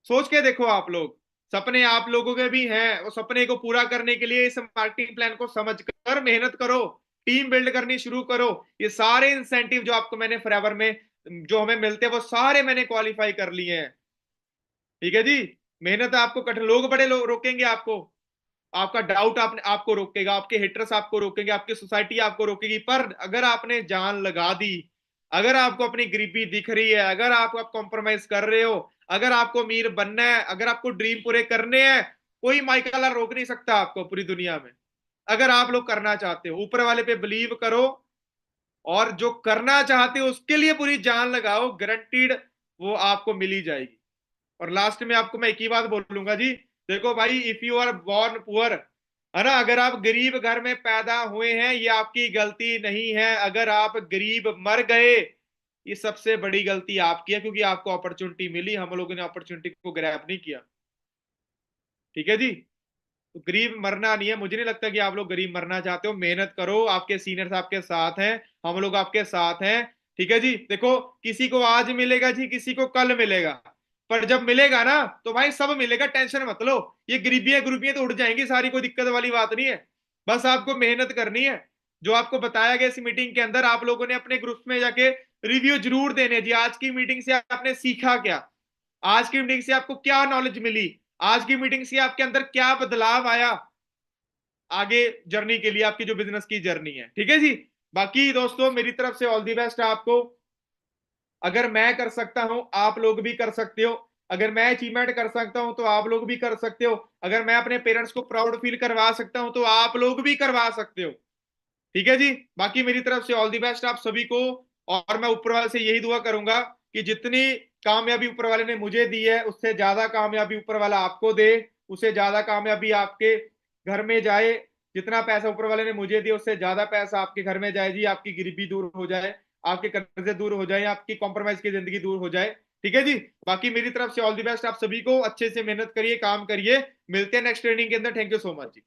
सोच के देखो आप लोग। सपने आप लोगों के भी हैं, वो सपने को पूरा करने के लिए इस मार्केटिंग प्लान को समझ कर मेहनत करो, टीम बिल्ड करनी शुरू करो। ये सारे इंसेंटिव जो आपको मैंने फॉरएवर में जो हमें मिलते हैं, वो सारे मैंने क्वालिफाई कर लिए हैं। ठीक है जी। मेहनत आपको कठिन, लोग बड़े रोकेंगे आपको, आपका डाउट आपको रोकेगा, आपके हिटर्स आपको रोकेंगे, आपकी सोसाइटी आपको रोकेगी, पर अगर आपने जान लगा दी, अगर आपको अपनी गरीबी दिख रही है, अगर आप कॉम्प्रोमाइज कर रहे हो, अगर आपको अमीर बनना है, अगर आपको ड्रीम पूरे करने हैं, कोई माइकल रोक नहीं सकता आपको पूरी दुनिया में। अगर आप लोग करना चाहते हो, ऊपर वाले पे बिलीव करो, और जो करना चाहते हो उसके लिए पूरी जान लगाओ, गारंटीड वो आपको मिल ही जाएगी। और लास्ट में आपको मैं एक ही बात बोलूंगा जी, देखो भाई, if you are born poor, है ना, अगर आप गरीब घर में पैदा हुए हैं, ये आपकी गलती नहीं है। अगर आप गरीब मर गए, ये सबसे बड़ी गलती आपकी है, क्योंकि आपको अपॉर्चुनिटी मिली, हम लोगों ने अपॉर्चुनिटी को ग्रैब नहीं किया। ठीक है जी। तो गरीब मरना नहीं है, मुझे नहीं लगता कि आप लोग गरीब मरना चाहते हो। मेहनत करो, आपके सीनियर्स आपके साथ हैं, हम लोग आपके साथ हैं। ठीक है जी। देखो, किसी को आज मिलेगा जी, किसी को कल मिलेगा, पर जब मिलेगा ना तो भाई सब मिलेगा, टेंशन मत लो। ये गरीबियां गरीबियां तो उड़ जाएंगी सारी, कोई दिक्कत वाली बात नहीं है। बस आपको मेहनत करनी है। जो आपको बताया गया इस मीटिंग के अंदर, आप लोगों ने अपने ग्रुप में जाके रिव्यू जरूर देने जी, आज की मीटिंग से आपने सीखा क्या, आज की मीटिंग से आपको क्या नॉलेज मिली, आज की मीटिंग से आपके अंदर क्या बदलाव आया आगे जर्नी के लिए, आपकी जो बिजनेस की जर्नी है। ठीक है जी। बाकी दोस्तों, मेरी तरफ से ऑल दी बेस्ट आपको। अगर मैं कर सकता हूं, आप लोग भी कर सकते हो। अगर मैं अचीवमेंट कर सकता हूं, तो आप लोग भी कर सकते हो। अगर मैं अपने पेरेंट्स को प्राउड फील करवा सकता हूं, तो आप लोग भी करवा सकते हो। ठीक है जी। बाकी मेरी तरफ से ऑल दी बेस्ट आप सभी को। और मैं ऊपर वाले से यही दुआ करूंगा कि जितनी कामयाबी ऊपर वाले ने मुझे दी है, उससे ज्यादा कामयाबी ऊपर वाला आपको दे, उससे ज्यादा कामयाबी आपके घर में जाए। जितना पैसा ऊपर वाले ने मुझे दिया, उससे ज्यादा पैसा आपके घर में जाए जी, आपकी गरीबी दूर हो जाए, आपके कर्जे दूर हो जाए, आपकी कॉम्प्रोमाइज की जिंदगी दूर हो जाए। ठीक है जी। बाकी मेरी तरफ से ऑल दी बेस्ट आप सभी को, अच्छे से मेहनत करिए, काम करिए। मिलते हैं नेक्स्ट ट्रेनिंग के अंदर। Thank you so much ji.